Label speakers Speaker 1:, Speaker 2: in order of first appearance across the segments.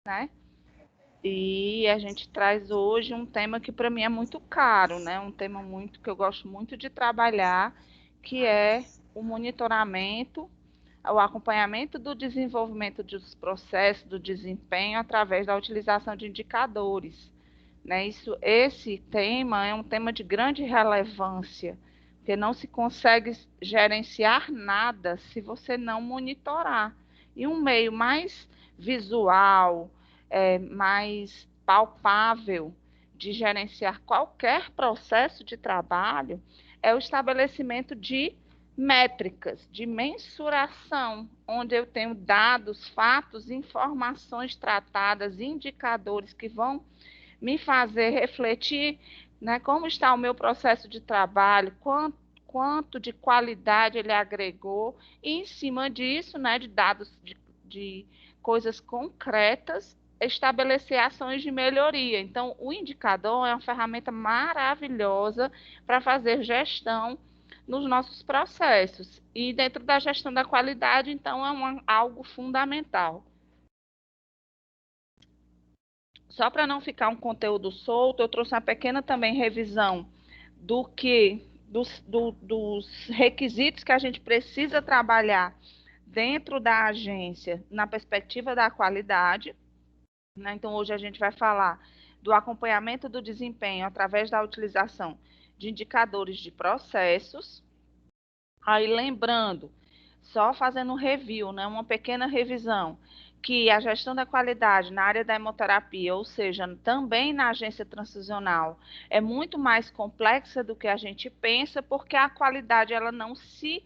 Speaker 1: né? E a gente traz hoje um tema que para mim é muito caro, né? Um tema muito que eu gosto muito de trabalhar, que é o monitoramento, o acompanhamento do desenvolvimento dos processos, do desempenho através da utilização de indicadores, né? Esse tema é um tema de grande relevância, porque não se consegue gerenciar nada se você não monitorar. E um meio mais visual, mais palpável de gerenciar qualquer processo de trabalho é o estabelecimento de métricas, de mensuração, onde eu tenho dados, fatos, informações tratadas, indicadores que vão me fazer refletir, né, como está o meu processo de trabalho, quanto de qualidade ele agregou, e em cima disso, né, de dados de coisas concretas, estabelecer ações de melhoria. Então, o indicador é uma ferramenta maravilhosa para fazer gestão nos nossos processos. E dentro da gestão da qualidade, então, é algo fundamental. Só para não ficar um conteúdo solto, eu trouxe uma pequena também revisão dos requisitos que a gente precisa trabalhar dentro da agência na perspectiva da qualidade, né? Então, hoje a gente vai falar do acompanhamento do desempenho através da utilização de indicadores de processos. Aí, lembrando, só fazendo um review, né, uma pequena revisão, que a gestão da qualidade na área da hemoterapia, ou seja, também na agência transfusional, é muito mais complexa do que a gente pensa, porque a qualidade ela não se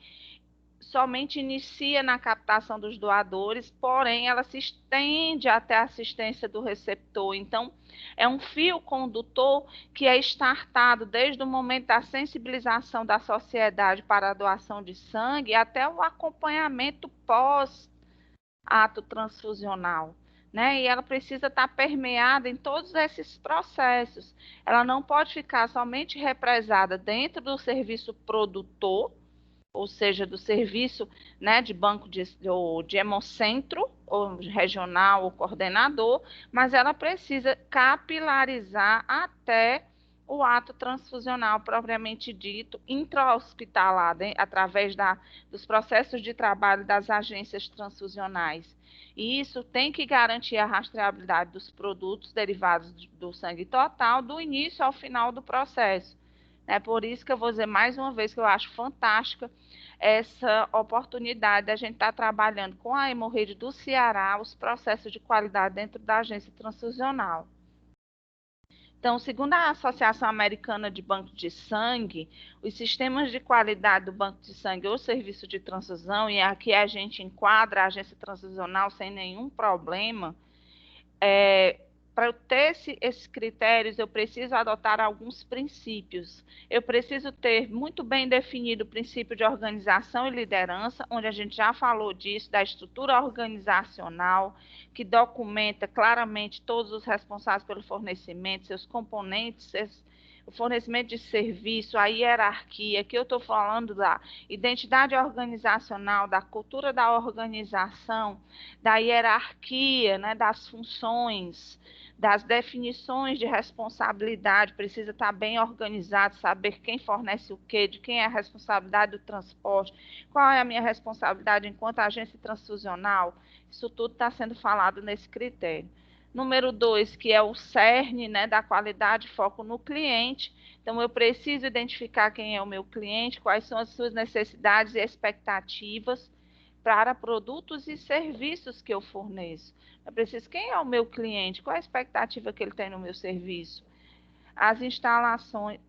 Speaker 1: somente inicia na captação dos doadores, porém ela se estende até a assistência do receptor. Então, é um fio condutor que é startado desde o momento da sensibilização da sociedade para a doação de sangue até o acompanhamento pós-ato transfusional. Né? E ela precisa estar permeada em todos esses processos. Ela não pode ficar somente represada dentro do serviço produtor, ou seja, do serviço, né, de banco de hemocentro, ou regional, ou coordenador, mas ela precisa capilarizar até o ato transfusional propriamente dito, intra-hospitalar, né, através dos processos de trabalho das agências transfusionais. E isso tem que garantir a rastreabilidade dos produtos derivados do sangue total, do início ao final do processo. É por isso que eu vou dizer mais uma vez que eu acho fantástica essa oportunidade da gente estar trabalhando com a hemorroide do Ceará, os processos de qualidade dentro da agência transfusional. Então, segundo a Associação Americana de Banco de Sangue, os sistemas de qualidade do banco de sangue ou serviço de transfusão, e aqui a gente enquadra a agência transfusional sem nenhum problema, para eu ter esses critérios, eu preciso adotar alguns princípios. Eu preciso ter muito bem definido o princípio de organização e liderança, onde a gente já falou disso, da estrutura organizacional, que documenta claramente todos os responsáveis pelo fornecimento, seus componentes, o fornecimento de serviço, a hierarquia, que eu estou falando da identidade organizacional, da cultura da organização, da hierarquia, né, das funções, das definições de responsabilidade, precisa estar bem organizado, saber quem fornece o quê, de quem é a responsabilidade do transporte, qual é a minha responsabilidade enquanto agência transfusional. Isso tudo está sendo falado nesse critério. Número 2, que é o cerne, né, da qualidade, foco no cliente. Então, eu preciso identificar quem é o meu cliente, quais são as suas necessidades e expectativas para produtos e serviços que eu forneço. Eu preciso, quem é o meu cliente? Qual a expectativa que ele tem no meu serviço? As instalações,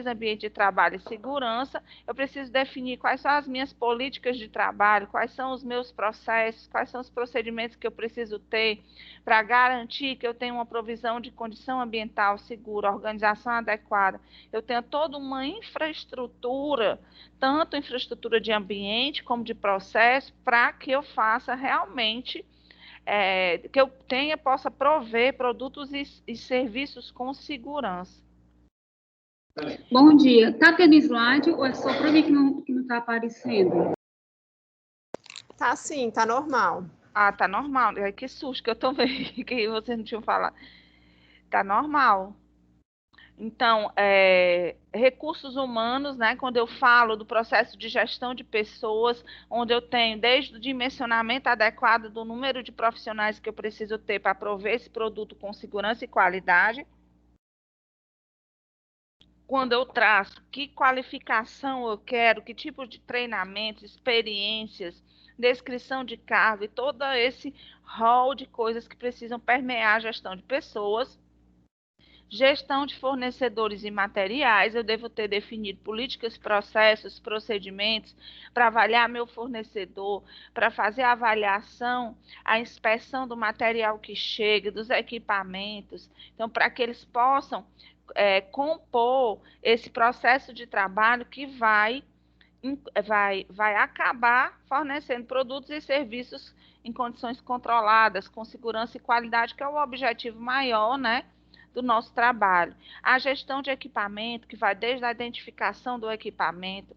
Speaker 1: ambiente de trabalho e segurança, eu preciso definir quais são as minhas políticas de trabalho, quais são os meus processos, quais são os procedimentos que eu preciso ter para garantir que eu tenho uma provisão de condição ambiental segura, organização adequada. Eu tenho toda uma infraestrutura, tanto infraestrutura de ambiente como de processo, para que eu faça realmente que eu possa prover produtos e serviços com segurança.
Speaker 2: Bom dia. Está tendo slide ou é só para mim que não está aparecendo?
Speaker 3: Tá sim, tá normal.
Speaker 1: Ah, tá normal. Ai, que susto que eu tomei, que vocês não tinham falado. Tá normal. Então, recursos humanos, né? Quando eu falo do processo de gestão de pessoas, onde eu tenho desde o dimensionamento adequado do número de profissionais que eu preciso ter para prover esse produto com segurança e qualidade. Quando eu traço que qualificação eu quero, que tipo de treinamentos, experiências, descrição de cargo e todo esse rol de coisas que precisam permear a gestão de pessoas. Gestão de fornecedores e materiais, eu devo ter definido políticas, processos, procedimentos para avaliar meu fornecedor, para fazer a avaliação, a inspeção do material que chega, dos equipamentos. Então, para que eles possam compor esse processo de trabalho que vai acabar fornecendo produtos e serviços em condições controladas, com segurança e qualidade, que é o objetivo maior, né, do nosso trabalho. A gestão de equipamento, que vai desde a identificação do equipamento,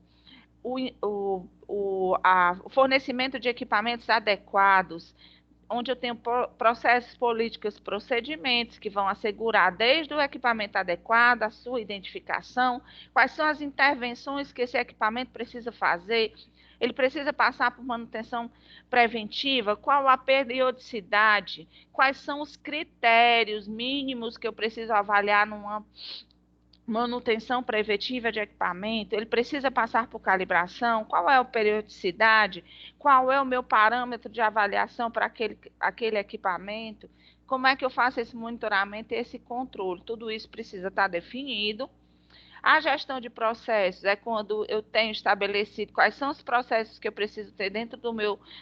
Speaker 1: o fornecimento de equipamentos adequados, onde eu tenho processos políticos, procedimentos que vão assegurar desde o equipamento adequado, a sua identificação, quais são as intervenções que esse equipamento precisa fazer, ele precisa passar por manutenção preventiva, qual a periodicidade, quais são os critérios mínimos que eu preciso avaliar numa manutenção preventiva de equipamento, ele precisa passar por calibração, qual é a periodicidade, qual é o meu parâmetro de avaliação para aquele equipamento, como é que eu faço esse monitoramento e esse controle, tudo isso precisa estar definido. A gestão de processos é quando eu tenho estabelecido quais são os processos que eu preciso ter dentro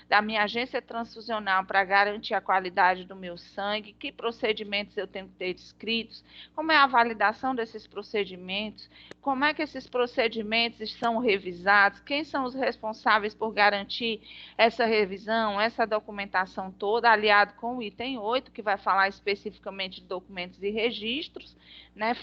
Speaker 1: da minha agência transfusional para garantir a qualidade do meu sangue, que procedimentos eu tenho que ter descritos, como é a validação desses procedimentos, como é que esses procedimentos são revisados, quem são os responsáveis por garantir essa revisão, essa documentação toda, aliado com o item 8, que vai falar especificamente de documentos e registros, né,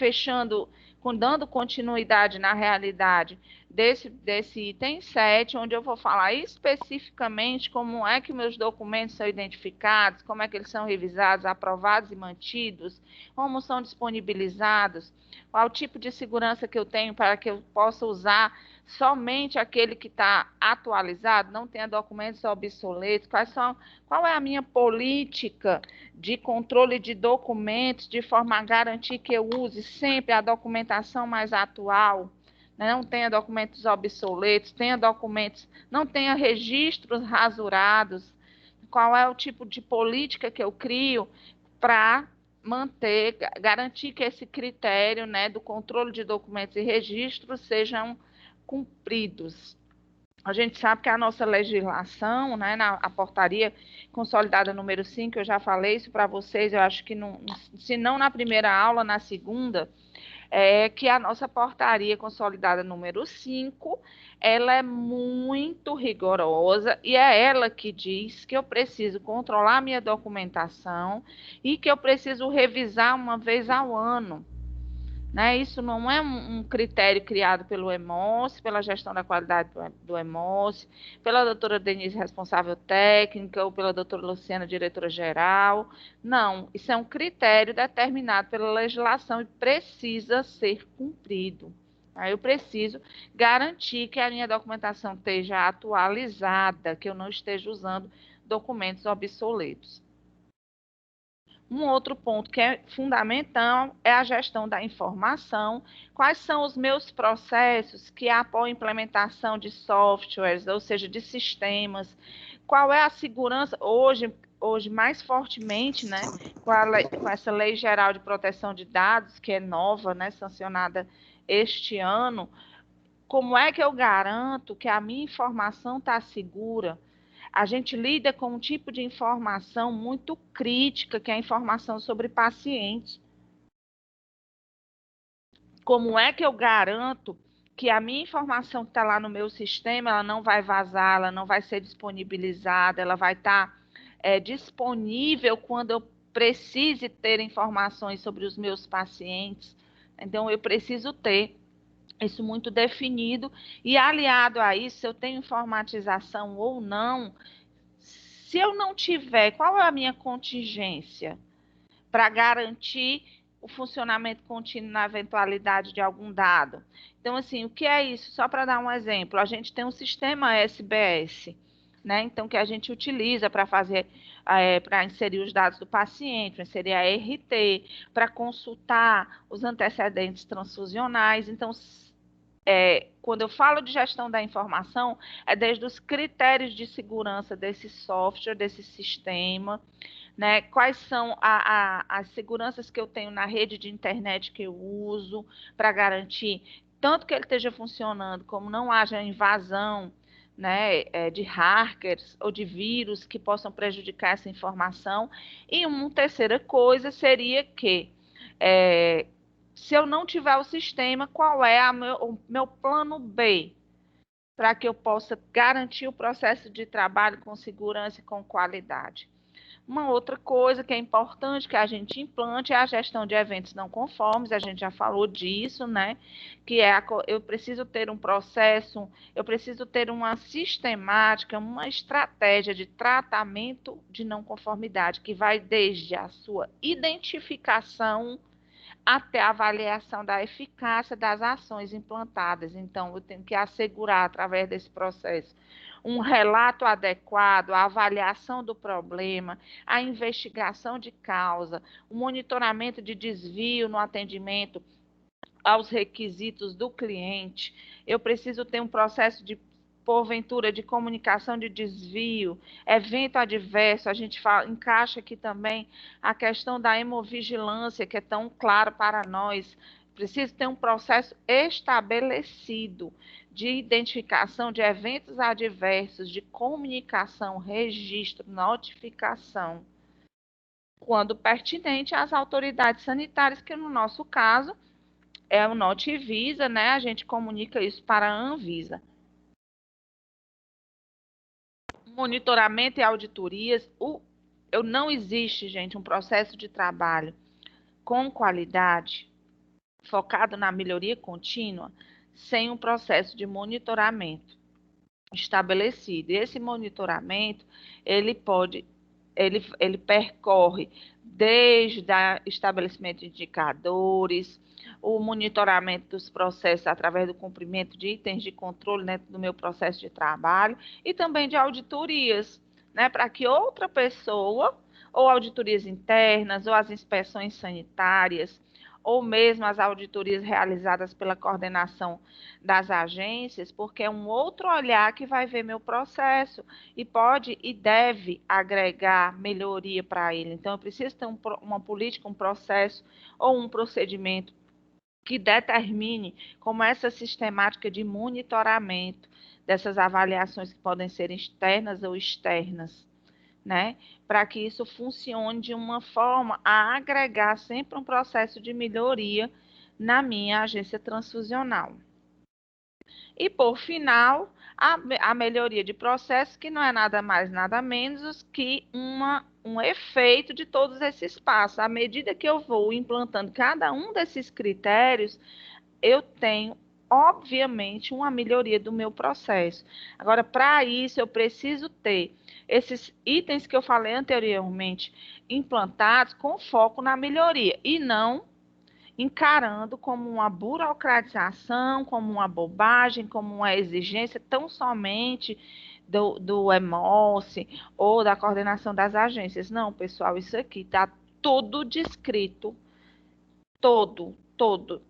Speaker 1: dando continuidade na realidade desse item 7, onde eu vou falar especificamente como é que meus documentos são identificados, como é que eles são revisados, aprovados e mantidos, como são disponibilizados, qual o tipo de segurança que eu tenho para que eu possa usar somente aquele que está atualizado, não tenha documentos obsoletos, qual é a minha política de controle de documentos, de forma a garantir que eu use sempre a documentação mais atual, né? Não tenha documentos obsoletos, não tenha registros rasurados, qual é o tipo de política que eu crio para garantir que esse critério, né, do controle de documentos e registros sejam cumpridos. A gente sabe que a nossa legislação, né, a portaria consolidada número 5, eu já falei isso para vocês, eu acho que não, se não na primeira aula, na segunda, que a nossa portaria consolidada número 5, ela é muito rigorosa e é ela que diz que eu preciso controlar a minha documentação e que eu preciso revisar uma vez ao ano. Né? Isso não é um critério criado pelo EMOS, pela gestão da qualidade do EMOS, pela doutora Denise, responsável técnica, ou pela doutora Luciana, diretora-geral. Não, isso é um critério determinado pela legislação e precisa ser cumprido. Aí eu preciso garantir que a minha documentação esteja atualizada, que eu não esteja usando documentos obsoletos. Um outro ponto que é fundamental é a gestão da informação. Quais são os meus processos que apoiam a implementação de softwares, ou seja, de sistemas? Qual é a segurança hoje mais fortemente, né, com essa Lei Geral de Proteção de Dados, que é nova, né, sancionada este ano? Como é que eu garanto que a minha informação está segura? A gente lida com um tipo de informação muito crítica, que é a informação sobre pacientes. Como é que eu garanto que a minha informação que está lá no meu sistema, ela não vai vazar, ela não vai ser disponibilizada, ela vai estar disponível quando eu precise ter informações sobre os meus pacientes. Então, eu preciso ter isso muito definido, e aliado a isso, se eu tenho informatização ou não, Se eu não tiver, qual é a minha contingência para garantir o funcionamento contínuo na eventualidade de algum dado? Então, assim, o que é isso? Só para dar um exemplo, a gente tem um sistema SBS, né? Então, que a gente utiliza para fazer, para inserir os dados do paciente, para inserir a RT, para consultar os antecedentes transfusionais. Então, quando eu falo de gestão da informação, é desde os critérios de segurança desse software, desse sistema, né? Quais são as seguranças que eu tenho na rede de internet que eu uso para garantir tanto que ele esteja funcionando, como não haja invasão, né, de hackers ou de vírus que possam prejudicar essa informação. E uma terceira coisa seria que se eu não tiver o sistema, qual é o meu plano B para que eu possa garantir o processo de trabalho com segurança e com qualidade? Uma outra coisa que é importante que a gente implante é a gestão de eventos não conformes, a gente já falou disso, né? Que eu preciso ter um processo, eu preciso ter uma sistemática, uma estratégia de tratamento de não conformidade, que vai desde a sua identificação até a avaliação da eficácia das ações implantadas. Então, eu tenho que assegurar, através desse processo, um relato adequado, a avaliação do problema, a investigação de causa, o monitoramento de desvio no atendimento aos requisitos do cliente. Eu preciso ter um processo de, porventura, de comunicação de desvio, evento adverso. A gente encaixa aqui também a questão da hemovigilância, que é tão claro para nós. Preciso ter um processo estabelecido de identificação de eventos adversos, de comunicação, registro, notificação, quando pertinente, às autoridades sanitárias, que no nosso caso é o Notivisa, né? A gente comunica isso para a Anvisa. Monitoramento e auditorias. Não existe, gente, um processo de trabalho com qualidade, focado na melhoria contínua, sem um processo de monitoramento estabelecido. E esse monitoramento, ele percorre desde o estabelecimento de indicadores, o monitoramento dos processos através do cumprimento de itens de controle dentro do meu processo de trabalho e também de auditorias, né, para que outra pessoa, ou auditorias internas, ou as inspeções sanitárias, ou mesmo as auditorias realizadas pela coordenação das agências, porque é um outro olhar que vai ver meu processo e pode e deve agregar melhoria para ele. Então, eu preciso ter uma política, um processo ou um procedimento que determine como essa sistemática de monitoramento dessas avaliações que podem ser externas ou externas, né? Para que isso funcione de uma forma a agregar sempre um processo de melhoria na minha agência transfusional. E, por final, a melhoria de processo, que não é nada mais, nada menos que um efeito de todos esses passos. À medida que eu vou implantando cada um desses critérios, eu tenho, obviamente, uma melhoria do meu processo. Agora, para isso, eu preciso ter esses itens que eu falei anteriormente implantados com foco na melhoria e não encarando como uma burocratização, como uma bobagem, como uma exigência tão somente do EMOSSE ou da coordenação das agências. Não, pessoal, isso aqui está tudo descrito, todo.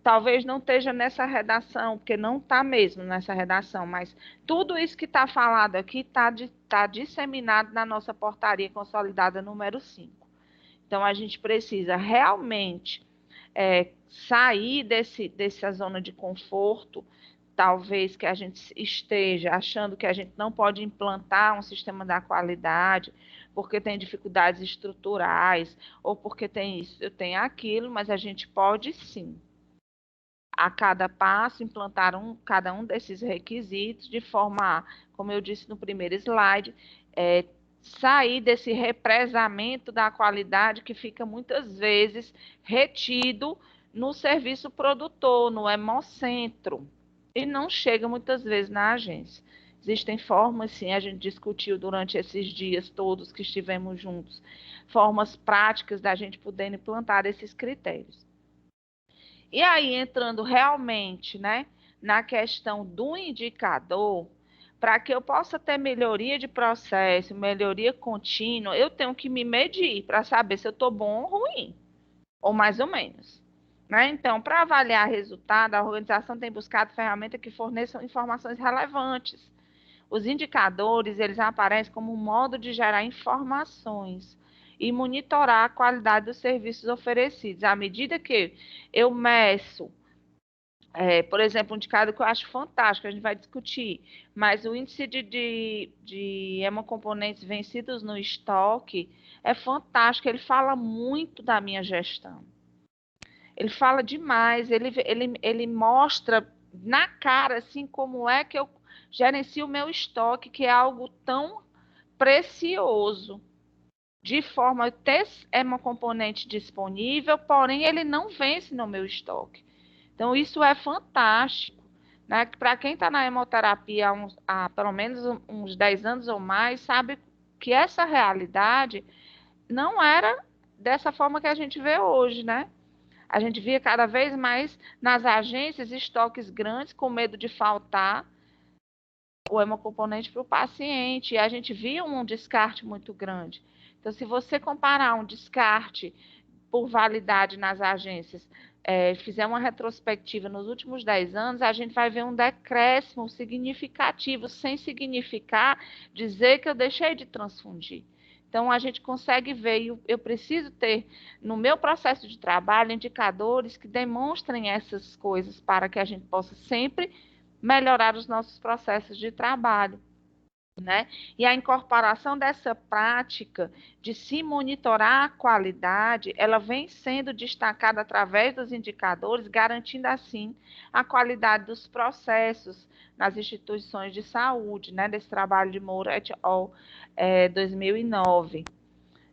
Speaker 1: Talvez não esteja nessa redação, porque não está mesmo nessa redação, mas tudo isso que está falado aqui está disseminado na nossa portaria consolidada número 5. Então, a gente precisa realmente sair dessa zona de conforto, talvez que a gente esteja achando que a gente não pode implantar um sistema da qualidade, porque tem dificuldades estruturais, ou porque tem isso, tem aquilo, mas a gente pode sim, a cada passo, implantar cada um desses requisitos, de forma a, como eu disse no primeiro slide, sair desse represamento da qualidade que fica muitas vezes retido no serviço produtor, no hemocentro, e não chega muitas vezes na agência. Existem formas, sim, a gente discutiu durante esses dias todos que estivemos juntos, formas práticas da gente poder implantar esses critérios. E aí, entrando realmente, né, na questão do indicador, para que eu possa ter melhoria de processo, melhoria contínua, eu tenho que me medir para saber se eu estou bom ou ruim, ou mais ou menos. Né? Então, para avaliar resultado, a organização tem buscado ferramentas que forneçam informações relevantes. Os indicadores, eles aparecem como um modo de gerar informações e monitorar a qualidade dos serviços oferecidos. À medida que eu meço, por exemplo, um indicador que eu acho fantástico, a gente vai discutir, mas o índice de hemocomponentes vencidos no estoque é fantástico, ele fala muito da minha gestão. Ele fala demais, ele mostra na cara, assim, como é que eu gerencio o meu estoque, que é algo tão precioso, de forma a ter hemocomponente disponível, porém ele não vence no meu estoque. Então, isso é fantástico. Né? Para quem está na hemoterapia há pelo menos uns 10 anos ou mais, sabe que essa realidade não era dessa forma que a gente vê hoje, né? A gente via cada vez mais nas agências estoques grandes com medo de faltar o hemocomponente para o paciente. E a gente via um descarte muito grande. Então, se você comparar um descarte por validade nas agências, fizer uma retrospectiva nos últimos 10 anos, a gente vai ver um decréscimo significativo, sem significar dizer que eu deixei de transfundir. Então, a gente consegue ver, e eu preciso ter, no meu processo de trabalho, indicadores que demonstrem essas coisas para que a gente possa sempre melhorar os nossos processos de trabalho. Né? E a incorporação dessa prática de se monitorar a qualidade, ela vem sendo destacada através dos indicadores, garantindo assim a qualidade dos processos nas instituições de saúde, né? Desse trabalho de Moura et al. 2009.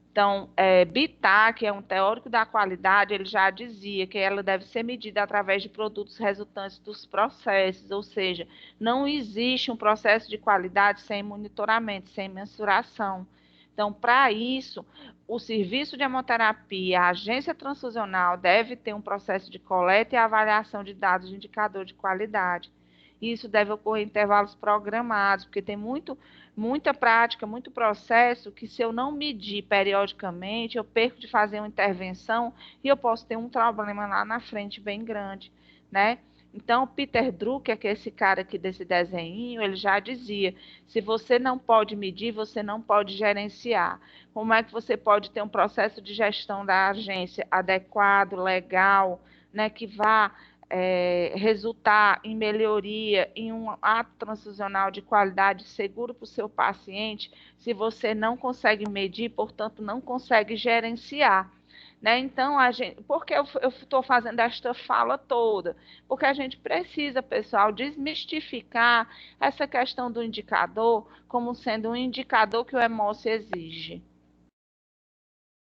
Speaker 1: Então, Bitar, que é um teórico da qualidade, ele já dizia que ela deve ser medida através de produtos resultantes dos processos, ou seja, não existe um processo de qualidade sem monitoramento, sem mensuração. Então, para isso, o serviço de hemoterapia, a agência transfusional, deve ter um processo de coleta e avaliação de dados de indicador de qualidade. Isso deve ocorrer em intervalos programados, porque tem muita prática, muito processo que, se eu não medir periodicamente, eu perco de fazer uma intervenção e eu posso ter um problema lá na frente bem grande, né? Então, Peter Drucker, que é esse cara aqui desse desenho, ele já dizia, se você não pode medir, você não pode gerenciar. Como é que você pode ter um processo de gestão da agência adequado, legal, né, que vá resultar em melhoria, em um ato transfusional de qualidade seguro para o seu paciente, se você não consegue medir, portanto, não consegue gerenciar. Né? Então, por que eu estou fazendo esta fala toda? Porque a gente precisa, pessoal, desmistificar essa questão do indicador como sendo um indicador que o EMOS exige.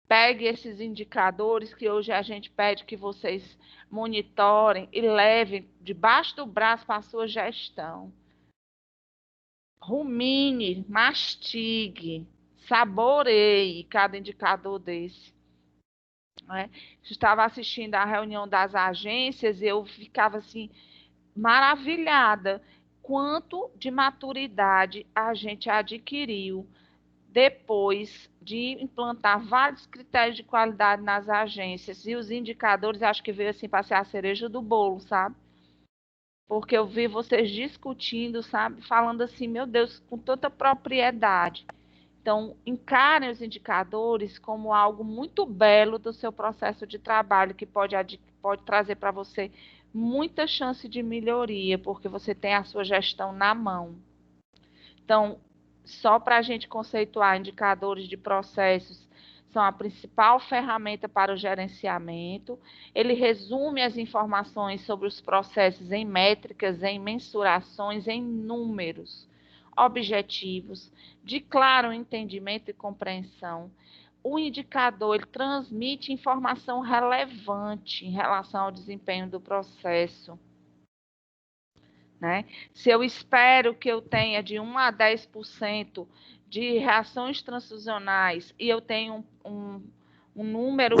Speaker 1: Pegue esses indicadores que hoje a gente pede que vocês monitorem e levem debaixo do braço para a sua gestão. Rumine, mastigue, saboreie cada indicador desse. Né? Estava assistindo a reunião das agências e eu ficava assim, maravilhada quanto de maturidade a gente adquiriu depois de implantar vários critérios de qualidade nas agências. E os indicadores, acho que veio assim para ser a cereja do bolo, sabe? Porque eu vi vocês discutindo, sabe? Falando assim, meu Deus, com tanta propriedade. Então, encarem os indicadores como algo muito belo do seu processo de trabalho, que pode trazer para você muita chance de melhoria, porque você tem a sua gestão na mão. Então, só para a gente conceituar, indicadores de processos são a principal ferramenta para o gerenciamento. Ele resume as informações sobre os processos em métricas, em mensurações, em números objetivos, de claro entendimento e compreensão. O indicador ele transmite informação relevante em relação ao desempenho do processo. né? Se eu espero que eu tenha de 1 a 10% de reações transfusionais e eu tenho um número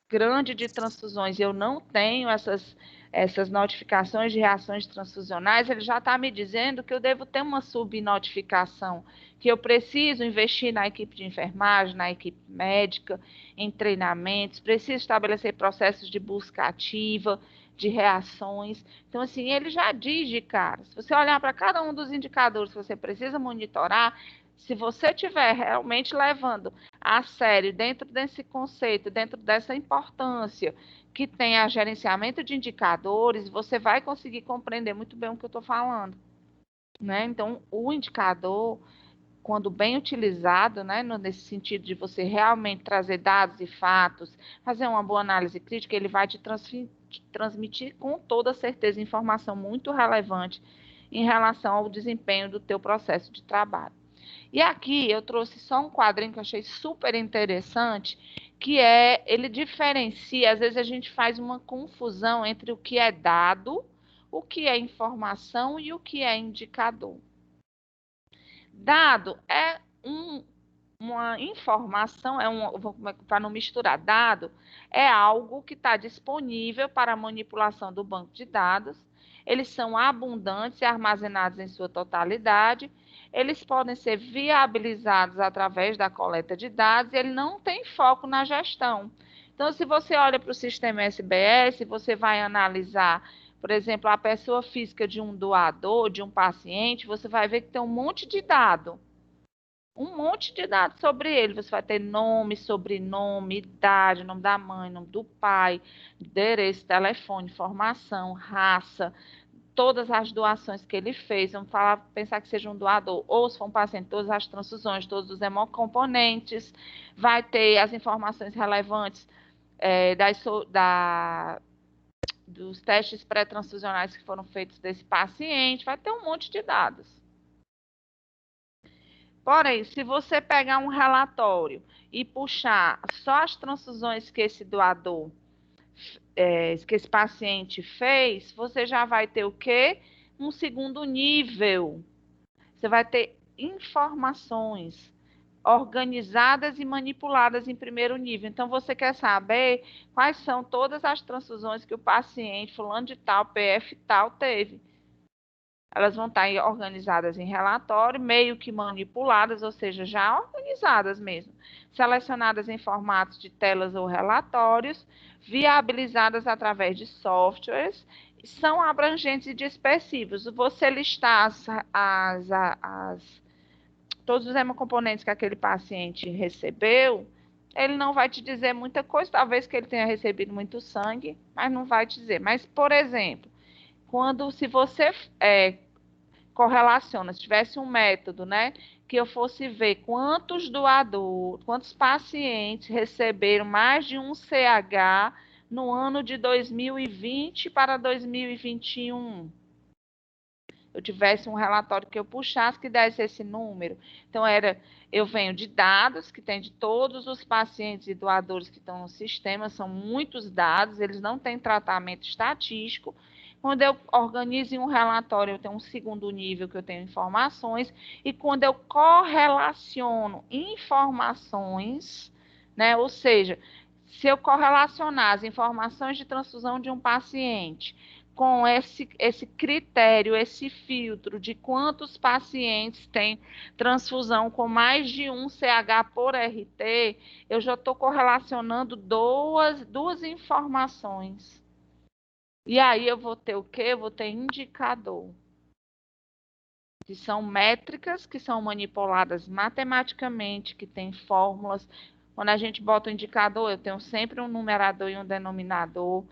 Speaker 1: grande de transfusões e eu não tenho essas notificações de reações transfusionais, ele já está me dizendo que eu devo ter uma subnotificação, que eu preciso investir na equipe de enfermagem, na equipe médica, em treinamentos, preciso estabelecer processos de busca ativa, de reações. Então, assim, ele já diz de cara, se você olhar para cada um dos indicadores que você precisa monitorar, se você estiver realmente levando a sério, dentro desse conceito, dentro dessa importância que tem a gerenciamento de indicadores, você vai conseguir compreender muito bem o que eu estou falando, né? Então, o indicador, quando bem utilizado, né, nesse sentido de você realmente trazer dados e fatos, fazer uma boa análise crítica, ele vai te transmitir com toda certeza informação muito relevante em relação ao desempenho do teu processo de trabalho. E aqui eu trouxe só um quadrinho que eu achei super interessante, que ele diferencia, às vezes a gente faz uma confusão entre o que é dado, o que é informação e o que é indicador. Dado é uma informação, para não misturar, dado é algo que está disponível para a manipulação do banco de dados, eles são abundantes e armazenados em sua totalidade, eles podem ser viabilizados através da coleta de dados e ele não tem foco na gestão. Então, se você olha para o sistema SBS, você vai analisar, por exemplo, a pessoa física de um doador, de um paciente, você vai ver que tem um monte de dados sobre ele. Você vai ter nome, sobrenome, idade, nome da mãe, nome do pai, endereço, telefone, formação, raça, todas as doações que ele fez. Vamos pensar que seja um doador, ou se for um paciente, todas as transfusões, todos os hemocomponentes. Vai ter as informações relevantes dos testes pré-transfusionais que foram feitos desse paciente. Vai ter um monte de dados. Porém, se você pegar um relatório e puxar só as transfusões que esse doador, que esse paciente fez, você já vai ter o quê? Um segundo nível. Você vai ter informações organizadas e manipuladas em primeiro nível. Então, você quer saber quais são todas as transfusões que o paciente, fulano de tal, PF tal, teve. Elas vão estar organizadas em relatório, meio que manipuladas, ou seja, já organizadas mesmo, selecionadas em formatos de telas ou relatórios, viabilizadas através de softwares, são abrangentes e dispersivos. Você listar todos os hemocomponentes que aquele paciente recebeu, ele não vai te dizer muita coisa, talvez que ele tenha recebido muito sangue, mas não vai te dizer. Mas, por exemplo, se você correlaciona, se tivesse um método, né, que eu fosse ver quantos pacientes receberam mais de um CH no ano de 2020 para 2021. Eu tivesse um relatório que eu puxasse que desse esse número. Então, eu venho de dados que tem de todos os pacientes e doadores que estão no sistema, são muitos dados, eles não têm tratamento estatístico. Quando eu organizo em um relatório, eu tenho um segundo nível que eu tenho informações, e quando eu correlaciono informações, né, ou seja, se eu correlacionar as informações de transfusão de um paciente com esse critério, esse filtro de quantos pacientes têm transfusão com mais de um CH por RT, eu já estou correlacionando duas informações. E aí eu vou ter o quê? Eu vou ter indicador. Que são métricas que são manipuladas matematicamente, que tem fórmulas. Quando a gente bota o indicador, eu tenho sempre um numerador e um denominador.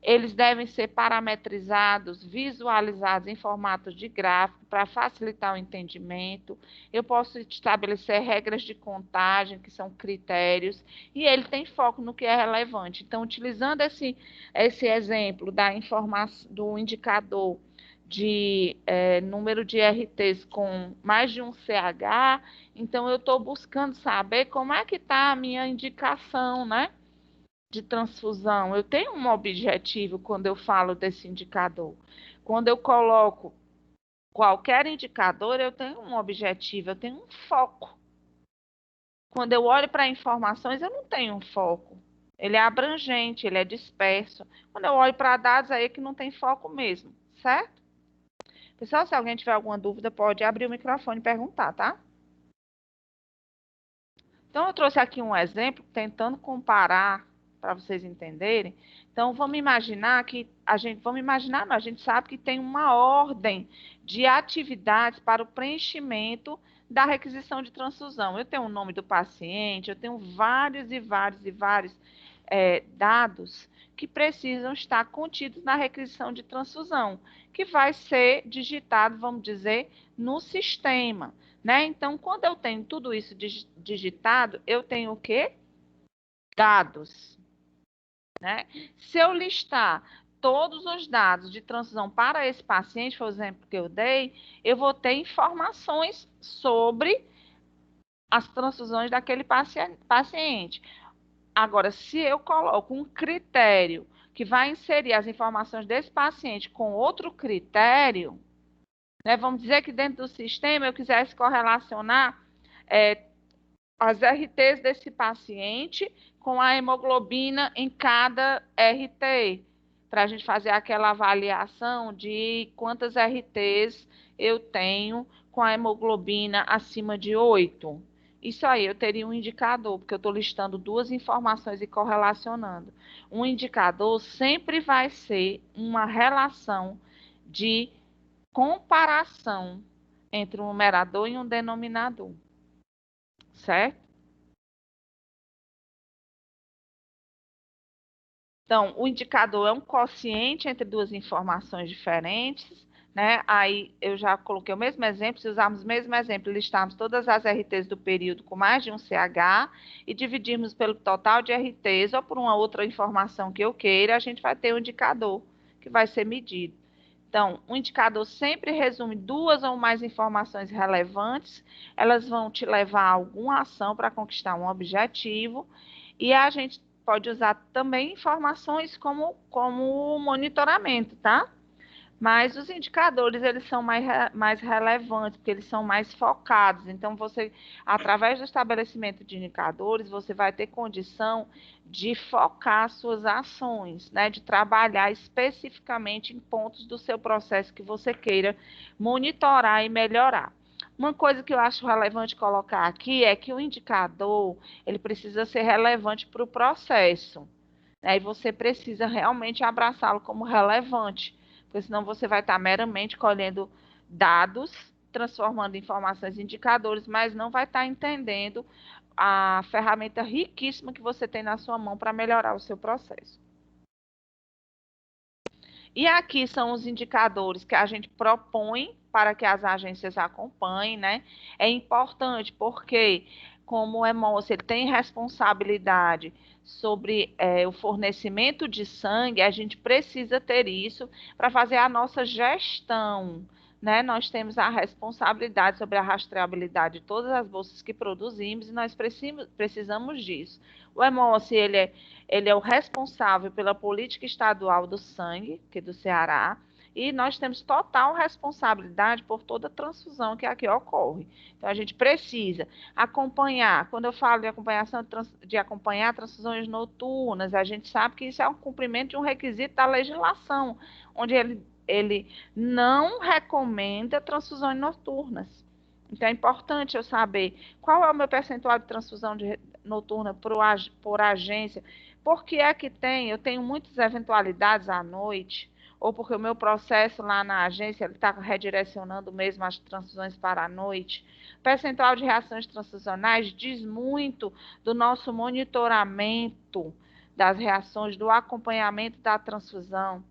Speaker 1: Eles devem ser parametrizados, visualizados em formato de gráfico para facilitar o entendimento. Eu posso estabelecer regras de contagem, que são critérios, e ele tem foco no que é relevante. Então, utilizando esse exemplo do indicador de número de RTs com mais de um CH, então eu estou buscando saber como é que está a minha indicação, né, de transfusão. Eu tenho um objetivo quando eu falo desse indicador. Quando eu coloco qualquer indicador, eu tenho um objetivo, eu tenho um foco. Quando eu olho para informações, eu não tenho um foco. Ele é abrangente, ele é disperso. Quando eu olho para dados, aí é que não tem foco mesmo, certo? Pessoal, se alguém tiver alguma dúvida, pode abrir o microfone e perguntar, tá? Então, eu trouxe aqui um exemplo, tentando comparar, para vocês entenderem. Então, vamos imaginar que a gente sabe que tem uma ordem de atividades para o preenchimento da requisição de transfusão. Eu tenho o nome do paciente, eu tenho vários dados que precisam estar contidos na requisição de transfusão, que vai ser digitado, vamos dizer, no sistema. Né? Então, quando eu tenho tudo isso digitado, eu tenho o quê? Dados. Né? Se eu listar todos os dados de transfusão para esse paciente, por exemplo, que eu dei, eu vou ter informações sobre as transfusões daquele paciente. Agora, se eu coloco um critério que vai inserir as informações desse paciente com outro critério, né, vamos dizer que dentro do sistema eu quisesse correlacionar as RTs desse paciente com a hemoglobina em cada RT, para a gente fazer aquela avaliação de quantas RTs eu tenho com a hemoglobina acima de 8. Isso aí eu teria um indicador, porque eu estou listando duas informações e correlacionando. Um indicador sempre vai ser uma relação de comparação entre um numerador e um denominador, certo? Então, o indicador é um quociente entre duas informações diferentes, né? Aí eu já coloquei o mesmo exemplo, se usarmos o mesmo exemplo, listarmos todas as RTs do período com mais de um CH e dividirmos pelo total de RTs ou por uma outra informação que eu queira, a gente vai ter um indicador que vai ser medido. Então, o indicador sempre resume duas ou mais informações relevantes, elas vão te levar a alguma ação para conquistar um objetivo, e a gente pode usar também informações como monitoramento, tá? Mas os indicadores, eles são mais relevantes, porque eles são mais focados. Então, você, através do estabelecimento de indicadores, você vai ter condição de focar suas ações, né? De trabalhar especificamente em pontos do seu processo que você queira monitorar e melhorar. Uma coisa que eu acho relevante colocar aqui é que o indicador, ele precisa ser relevante para o processo, né? E você precisa realmente abraçá-lo como relevante, porque senão você vai estar meramente colhendo dados, transformando informações em indicadores, mas não vai estar entendendo a ferramenta riquíssima que você tem na sua mão para melhorar o seu processo. E aqui são os indicadores que a gente propõe para que as agências acompanhem, né? É importante porque, como o Hemócio tem responsabilidade sobre o fornecimento de sangue, a gente precisa ter isso para fazer a nossa gestão, né? Nós temos a responsabilidade sobre a rastreabilidade de todas as bolsas que produzimos e nós precisamos disso. O Hemócio, ele é o responsável pela política estadual do sangue, que é do Ceará, e nós temos total responsabilidade por toda transfusão que aqui ocorre. Então, a gente precisa acompanhar, quando eu falo de acompanhar transfusões noturnas, a gente sabe que isso é um cumprimento de um requisito da legislação, onde ele não recomenda transfusões noturnas. Então, é importante eu saber qual é o meu percentual de transfusão noturna por agência, porque é que eu tenho muitas eventualidades à noite, ou porque o meu processo lá na agência está redirecionando mesmo as transfusões para a noite. O percentual de reações transfusionais diz muito do nosso monitoramento das reações, do acompanhamento da transfusão.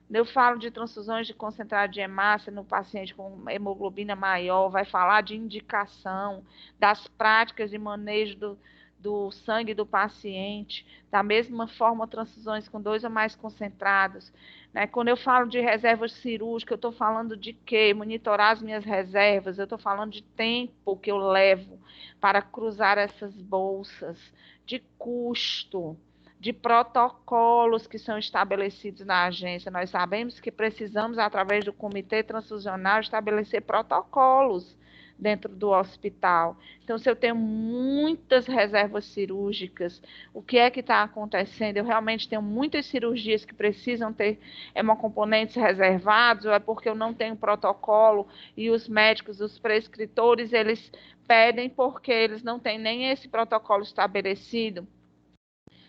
Speaker 1: Eu falo de transfusões de concentrado de hemácia no paciente com hemoglobina maior, vai falar de indicação, das práticas de manejo do sangue do paciente, da mesma forma, transfusões com 2 ou mais concentrados. Né? Quando eu falo de reservas cirúrgicas, eu estou falando de quê? Monitorar as minhas reservas, eu estou falando de tempo que eu levo para cruzar essas bolsas, de custo. de protocolos que são estabelecidos na agência. Nós sabemos que precisamos, através do Comitê Transfusional, estabelecer protocolos dentro do hospital. Então, se eu tenho muitas reservas cirúrgicas, o que é que está acontecendo? Eu realmente tenho muitas cirurgias que precisam ter hemocomponentes reservados, ou é porque eu não tenho protocolo e os médicos, os prescritores, eles pedem porque eles não têm nem esse protocolo estabelecido.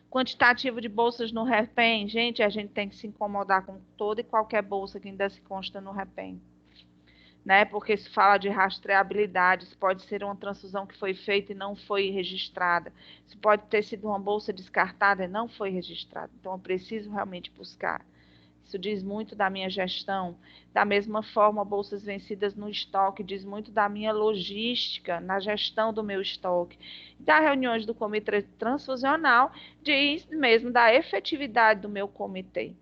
Speaker 1: Quantitativo de bolsas no REPEM, gente, a gente tem que se incomodar com toda e qualquer bolsa que ainda se consta no REPEM. Né? Porque se fala de rastreabilidade, isso pode ser uma transfusão que foi feita e não foi registrada. Isso pode ter sido uma bolsa descartada e não foi registrada. Então, eu preciso realmente buscar. Isso diz muito da minha gestão. Da mesma forma, bolsas vencidas no estoque diz muito da minha logística, na gestão do meu estoque. Das reuniões do comitê transfusional, diz mesmo da efetividade do meu comitê.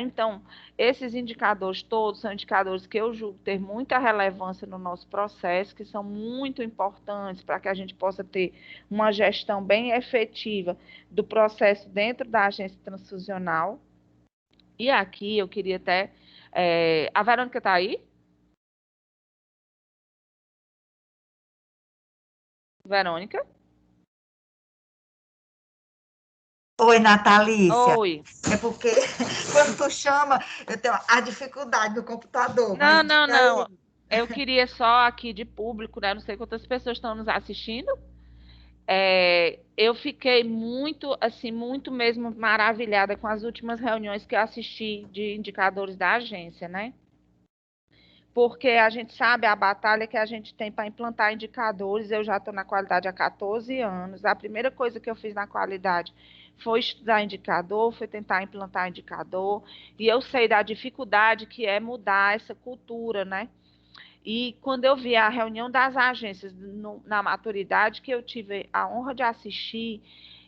Speaker 1: Então, esses indicadores todos são indicadores que eu julgo ter muita relevância no nosso processo, que são muito importantes para que a gente possa ter uma gestão bem efetiva do processo dentro da agência transfusional. E aqui eu queria até... a Verônica está aí? Verônica?
Speaker 3: Oi, Natalícia.
Speaker 1: Oi.
Speaker 3: É porque quando tu chama, eu tenho a dificuldade do computador.
Speaker 1: Não,
Speaker 3: Mas
Speaker 1: não,
Speaker 3: diga aí.
Speaker 1: não. Eu queria só aqui de público, né? Não sei quantas pessoas estão nos assistindo. Eu fiquei muito, assim, muito mesmo maravilhada com as últimas reuniões que eu assisti de indicadores da agência, né? Porque a gente sabe a batalha que a gente tem para implantar indicadores. Eu já estou na qualidade há 14 anos. A primeira coisa que eu fiz na qualidade foi estudar indicador, foi tentar implantar indicador. E eu sei da dificuldade que é mudar essa cultura, né? E quando eu vi a reunião das agências na maturidade que eu tive a honra de assistir,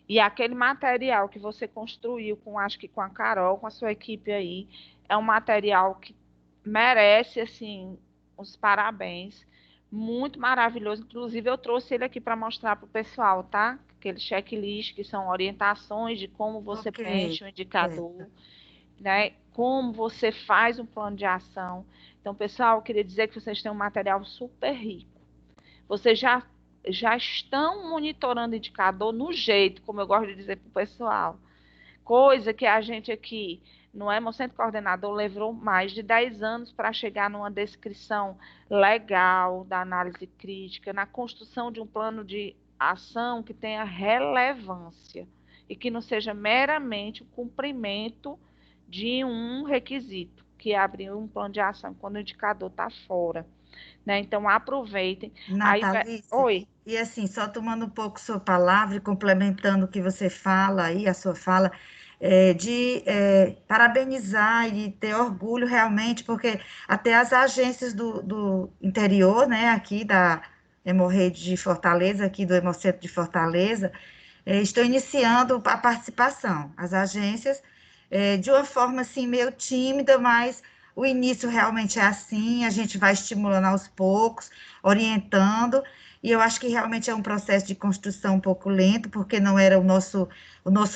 Speaker 1: e aquele material que você construiu com, acho que com a Carol, com a sua equipe aí, é um material que merece, assim, os parabéns. Muito maravilhoso. Inclusive, eu trouxe ele aqui para mostrar para o pessoal, tá? Aquele checklist que são orientações de como você
Speaker 3: Ok,
Speaker 1: preenche um indicador,
Speaker 3: certo.
Speaker 1: né? Como você faz um plano de ação. Então, pessoal, eu queria dizer que vocês têm um material super rico. Vocês já estão monitorando indicador no jeito, como eu gosto de dizer para o pessoal. Coisa que a gente aqui, no Hemocentro Coordenador, levou mais de 10 anos para chegar numa descrição legal da análise crítica, na construção de um plano de ação que tenha relevância e que não seja meramente o cumprimento de um requisito, que é abrir um plano de ação quando o indicador está fora. Né? Então, aproveitem. Aí,
Speaker 3: Natalícia,
Speaker 1: oi.
Speaker 3: e assim, só tomando um pouco sua palavra e complementando o que você fala aí, a sua fala, parabenizar e ter orgulho realmente, porque até as agências do interior, né, aqui da Hemorrede de Fortaleza, aqui do Hemocentro de Fortaleza, estão iniciando a participação. As agências, de uma forma assim, meio tímida, mas o início realmente é assim, a gente vai estimulando aos poucos, orientando, e eu acho que realmente é um processo de construção um pouco lento, porque não era o nosso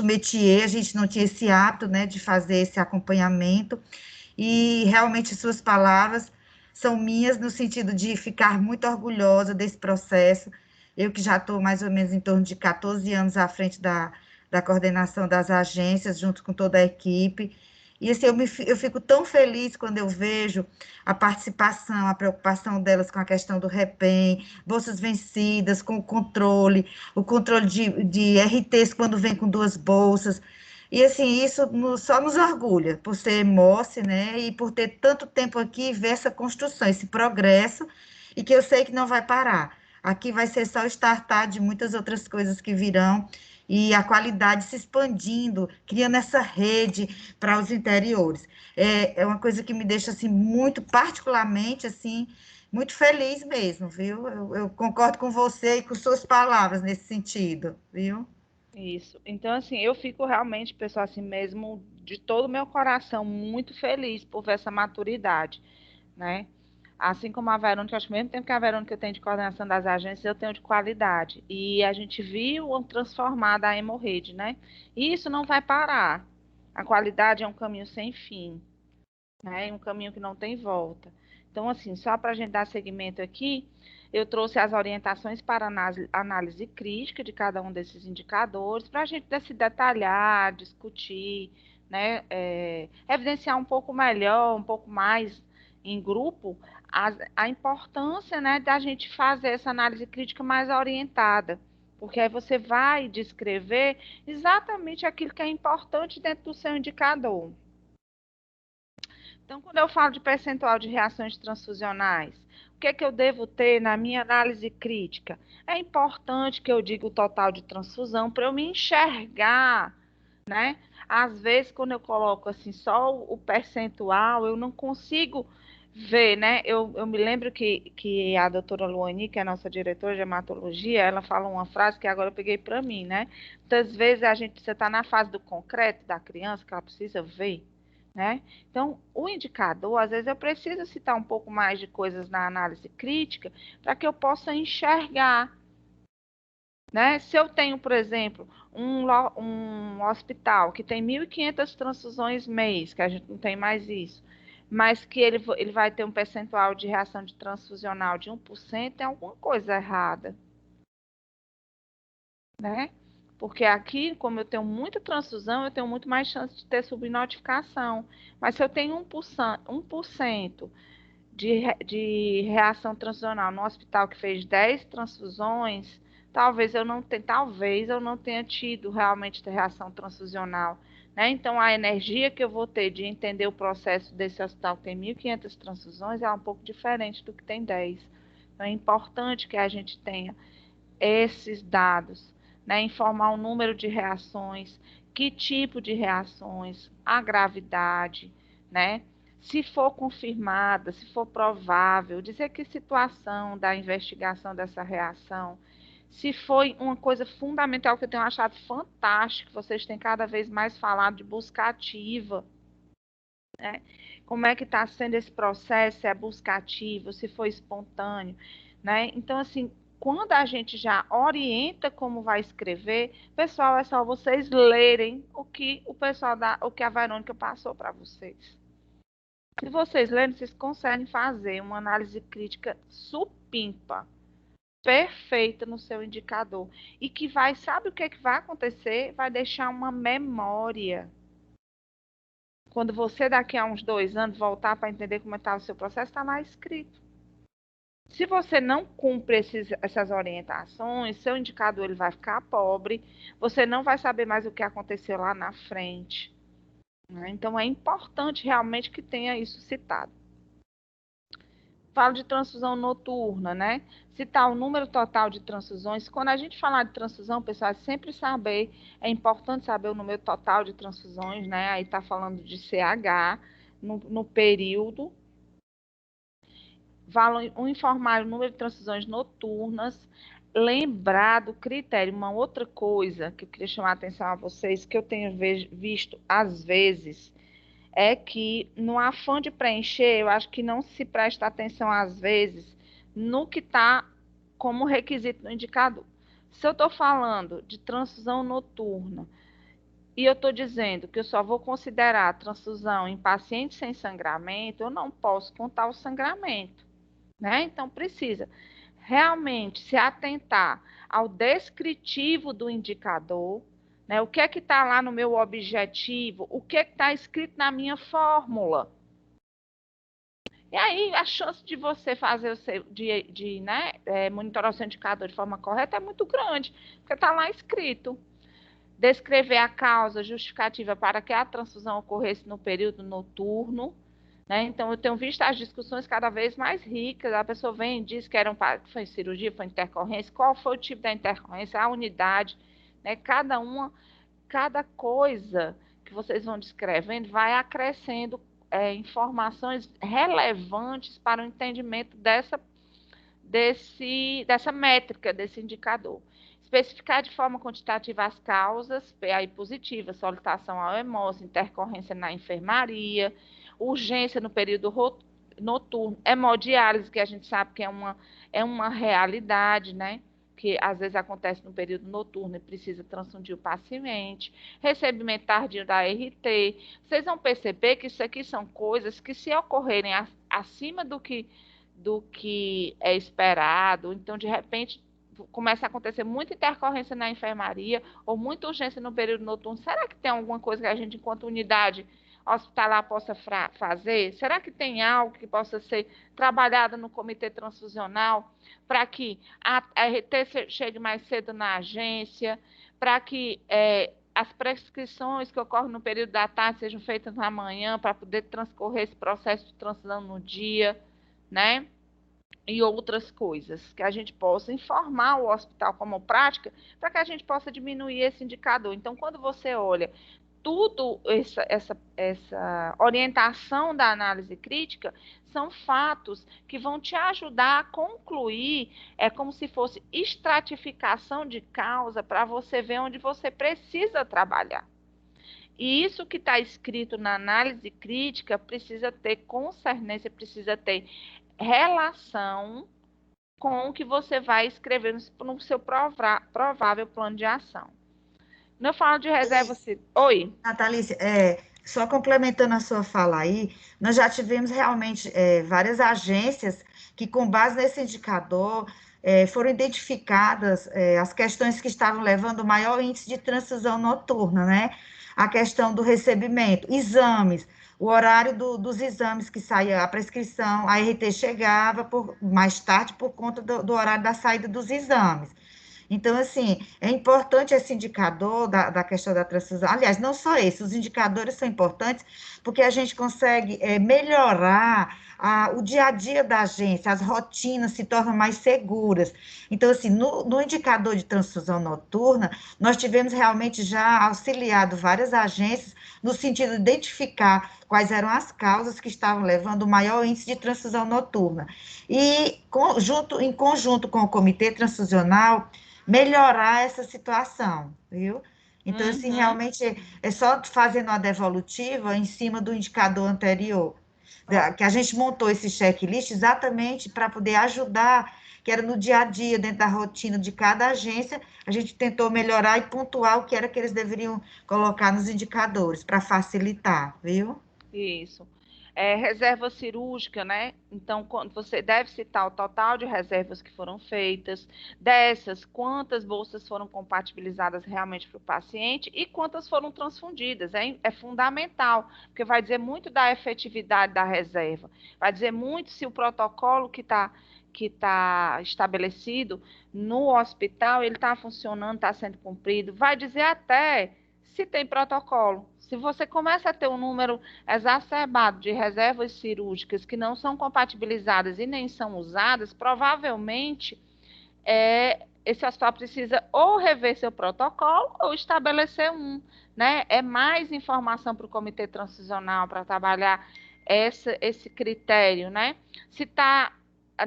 Speaker 3: métier, a gente não tinha esse hábito, né, de fazer esse acompanhamento, e realmente suas palavras são minhas no sentido de ficar muito orgulhosa desse processo. Eu que já estou mais ou menos em torno de 14 anos à frente da coordenação das agências, junto com toda a equipe. E assim, eu fico tão feliz quando eu vejo a participação, a preocupação delas com a questão do REPEM, bolsas vencidas, com o controle de RTs quando vem com duas bolsas. E assim, isso só nos orgulha, por ser MOSSE, né? E por ter tanto tempo aqui e ver essa construção, esse progresso, e que eu sei que não vai parar. Aqui vai ser só o startar de muitas outras coisas que virão, e a qualidade se expandindo, criando essa rede para os interiores. É uma coisa que me deixa, assim, muito, particularmente, assim, muito feliz mesmo, viu? Eu concordo com você e com suas palavras nesse sentido, viu?
Speaker 1: Isso. Então, assim, eu fico realmente, pessoal, assim mesmo, de todo o meu coração, muito feliz por ver essa maturidade, né? Assim como a Verônica, acho que ao mesmo tempo que a Verônica tem de coordenação das agências, eu tenho de qualidade. E a gente viu transformada a hemorrede, né? E isso não vai parar. A qualidade é um caminho sem fim, né? Um caminho que não tem volta. Então, assim, só para a gente dar seguimento aqui, eu trouxe as orientações para análise crítica de cada um desses indicadores, para a gente se detalhar, discutir, né? Evidenciar um pouco melhor, um pouco mais em grupo, a importância, né, da gente fazer essa análise crítica mais orientada, porque aí você vai descrever exatamente aquilo que é importante dentro do seu indicador. Então, quando eu falo de percentual de reações transfusionais, o que é que eu devo ter na minha análise crítica? É importante que eu diga o total de transfusão para eu me enxergar, né? Às vezes, quando eu coloco assim só o percentual, eu não consigo ver, né? Eu me lembro que a doutora Luani, que é a nossa diretora de hematologia, ela fala uma frase que agora eu peguei para mim, né? Muitas vezes a gente está na fase do concreto da criança, que ela precisa ver, né? Então, o indicador, às vezes eu preciso citar um pouco mais de coisas na análise crítica para que eu possa enxergar, né? Se eu tenho, por exemplo, um hospital que tem 1.500 transfusões mês, que a gente não tem mais isso, mas que ele vai ter um percentual de reação de transfusional de 1%, tem alguma coisa errada, né? Porque aqui, como eu tenho muita transfusão, eu tenho muito mais chance de ter subnotificação. Mas se eu tenho 1% de reação transfusional no hospital que fez 10 transfusões, talvez eu não tenha tido realmente reação transfusional, né? Então, a energia que eu vou ter de entender o processo desse hospital que tem 1.500 transfusões é um pouco diferente do que tem 10. Então, é importante que a gente tenha esses dados, né? Informar o número de reações, que tipo de reações, a gravidade, né? Se for confirmada, se for provável, dizer que situação da investigação dessa reação, se foi uma coisa fundamental que eu tenho achado fantástico, vocês têm cada vez mais falado de busca ativa, né? Como é que está sendo esse processo, se é busca ativa, se foi espontâneo, né? Então, assim, quando a gente já orienta como vai escrever, pessoal, é só vocês lerem o que a Verônica passou para vocês. Se vocês lerem, vocês conseguem fazer uma análise crítica supimpa, perfeita no seu indicador. E que vai, sabe o que é que vai acontecer? Vai deixar uma memória. Quando você, daqui a uns 2 anos, voltar para entender como está o seu processo, está lá escrito. Se você não cumpre essas orientações, seu indicador ele vai ficar pobre, você não vai saber mais o que aconteceu lá na frente, né? Então, é importante realmente que tenha isso citado. Falo de transfusão noturna, né? Citar o número total de transfusões. Quando a gente falar de transfusão, pessoal, é importante saber o número total de transfusões, né? Aí tá falando de CH no período. Informar o número de transfusões noturnas. Lembrar do critério. Uma outra coisa que eu queria chamar a atenção a vocês, que eu tenho visto às vezes, é que no afã de preencher, eu acho que não se presta atenção às vezes no que está como requisito no indicador. Se eu estou falando de transfusão noturna e eu estou dizendo que eu só vou considerar a transfusão em pacientes sem sangramento, eu não posso contar o sangramento, né? Então precisa realmente se atentar ao descritivo do indicador, né? O que é que está lá no meu objetivo? O que é que está escrito na minha fórmula? E aí a chance de você fazer o seu, né, monitorar o seu indicador de forma correta é muito grande, porque está lá escrito. Descrever a causa justificativa para que a transfusão ocorresse no período noturno, né? Então, eu tenho visto as discussões cada vez mais ricas. A pessoa vem e diz que foi cirurgia, foi intercorrência, qual foi o tipo da intercorrência, a unidade, né? Cada coisa que vocês vão descrevendo vai acrescendo informações relevantes para o entendimento dessa métrica, desse indicador. Especificar de forma quantitativa as causas, PAI positiva, solicitação ao hemose, intercorrência na enfermaria, urgência no período noturno. Hemodiálise, que a gente sabe que é uma realidade, né? Que às vezes acontece no período noturno e precisa transfundir o paciente. Recebimento tardio da RT. Vocês vão perceber que isso aqui são coisas que, se ocorrerem acima do que é esperado, então, de repente, começa a acontecer muita intercorrência na enfermaria ou muita urgência no período noturno. Será que tem alguma coisa que a gente, enquanto unidade hospitalar, possa fazer? Será que tem algo que possa ser trabalhado no comitê transfusional para que a RT chegue mais cedo na agência, para que as prescrições que ocorrem no período da tarde sejam feitas na manhã, para poder transcorrer esse processo de transfusão no dia, né? E outras coisas, que a gente possa informar o hospital como prática, para que a gente possa diminuir esse indicador. Então, quando você olha tudo essa orientação da análise crítica, são fatos que vão te ajudar a concluir, é como se fosse estratificação de causa, para você ver onde você precisa trabalhar. E isso que está escrito na análise crítica precisa ter concernência, precisa ter relação com o que você vai escrever no seu provável plano de ação. Quando eu falo de reserva... Oi?
Speaker 3: Natalícia, só complementando a sua fala aí, nós já tivemos realmente várias agências que, com base nesse indicador, foram identificadas as questões que estavam levando o maior índice de transfusão noturna, né? A questão do recebimento, exames, o horário dos exames que saía a prescrição, a RT chegava mais tarde por conta do horário da saída dos exames. Então, assim, é importante esse indicador da questão da transfusão. Aliás, não só esse, os indicadores são importantes porque a gente consegue melhorar o dia a dia da agência, as rotinas se tornam mais seguras. Então, assim, no indicador de transfusão noturna, nós tivemos realmente já auxiliado várias agências no sentido de identificar quais eram as causas que estavam levando o maior índice de transfusão noturna. E, em conjunto com o comitê transfusional, melhorar essa situação, viu? Então, assim, realmente é só fazendo a devolutiva em cima do indicador anterior, que a gente montou esse checklist exatamente para poder ajudar, que era no dia a dia, dentro da rotina de cada agência, a gente tentou melhorar e pontuar o que era que eles deveriam colocar nos indicadores, para facilitar, viu?
Speaker 1: Isso. Reserva cirúrgica, né? Então, você deve citar o total de reservas que foram feitas, dessas, quantas bolsas foram compatibilizadas realmente para o paciente e quantas foram transfundidas. É fundamental, porque vai dizer muito da efetividade da reserva, vai dizer muito se o protocolo que está estabelecido no hospital, ele está funcionando, está sendo cumprido, vai dizer até se tem protocolo. Se você começa a ter um número exacerbado de reservas cirúrgicas que não são compatibilizadas e nem são usadas, provavelmente esse hospital precisa ou rever seu protocolo ou estabelecer um, né? É mais informação para o comitê transfusional para trabalhar esse critério, né? Se está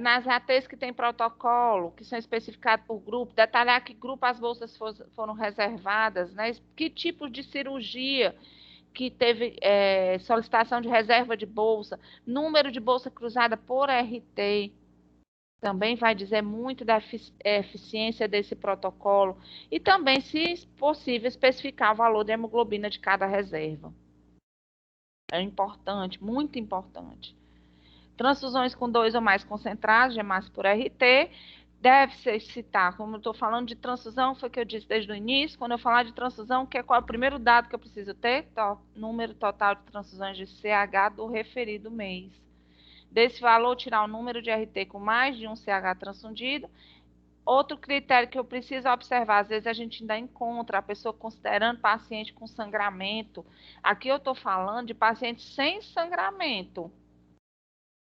Speaker 1: nas ATs que tem protocolo, que são especificados por grupo, detalhar que grupo as bolsas foram reservadas, né? Que tipo de cirurgia que teve solicitação de reserva de bolsa, número de bolsa cruzada por RT, também vai dizer muito da eficiência desse protocolo e também, se possível, especificar o valor de hemoglobina de cada reserva. É importante, muito importante. Transfusões com 2 ou mais concentrados, GEMAS por RT, deve-se citar, como eu estou falando de transfusão, foi o que eu disse desde o início, quando eu falar de transfusão, qual é o primeiro dado que eu preciso ter? Número total de transfusões de CH do referido mês. Desse valor, tirar o número de RT com mais de um CH transfundido. Outro critério que eu preciso observar, às vezes a gente ainda encontra a pessoa considerando paciente com sangramento. Aqui eu estou falando de paciente sem sangramento,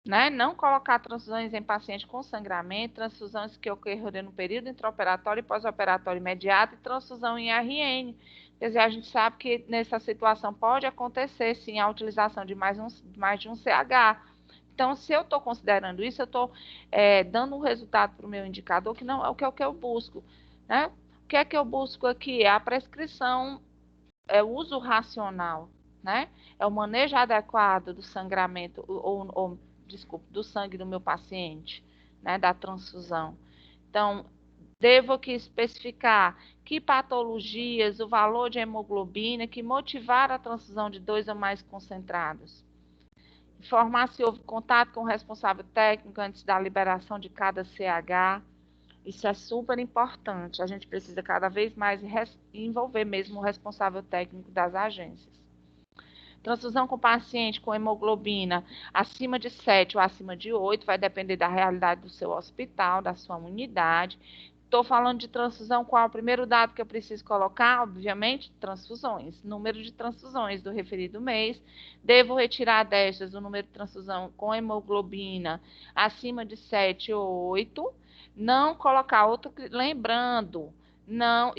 Speaker 1: né? Não colocar transfusões em paciente com sangramento, transfusões que ocorreram no período intraoperatório e pós-operatório imediato e transfusão em RN. Quer dizer, a gente sabe que nessa situação pode acontecer, sim, a utilização de mais de um CH. Então, se eu estou considerando isso, eu estou dando um resultado para o meu indicador que não é o que eu busco, né? O que é que eu busco aqui? É a prescrição, o uso racional, né? É o manejo adequado do sangramento, ou desculpe, do sangue do meu paciente, né, da transfusão. Então, devo aqui especificar que patologias, o valor de hemoglobina que motivaram a transfusão de 2 ou mais concentrados. Informar se houve contato com o responsável técnico antes da liberação de cada CH. Isso é super importante. A gente precisa cada vez mais envolver mesmo o responsável técnico das agências. Transfusão com paciente com hemoglobina acima de 7 ou acima de 8, vai depender da realidade do seu hospital, da sua unidade. Estou falando de transfusão, qual é o primeiro dado que eu preciso colocar? Obviamente, transfusões, número de transfusões do referido mês. Devo retirar destas o número de transfusão com hemoglobina acima de 7 ou 8. Não colocar outro, lembrando, não,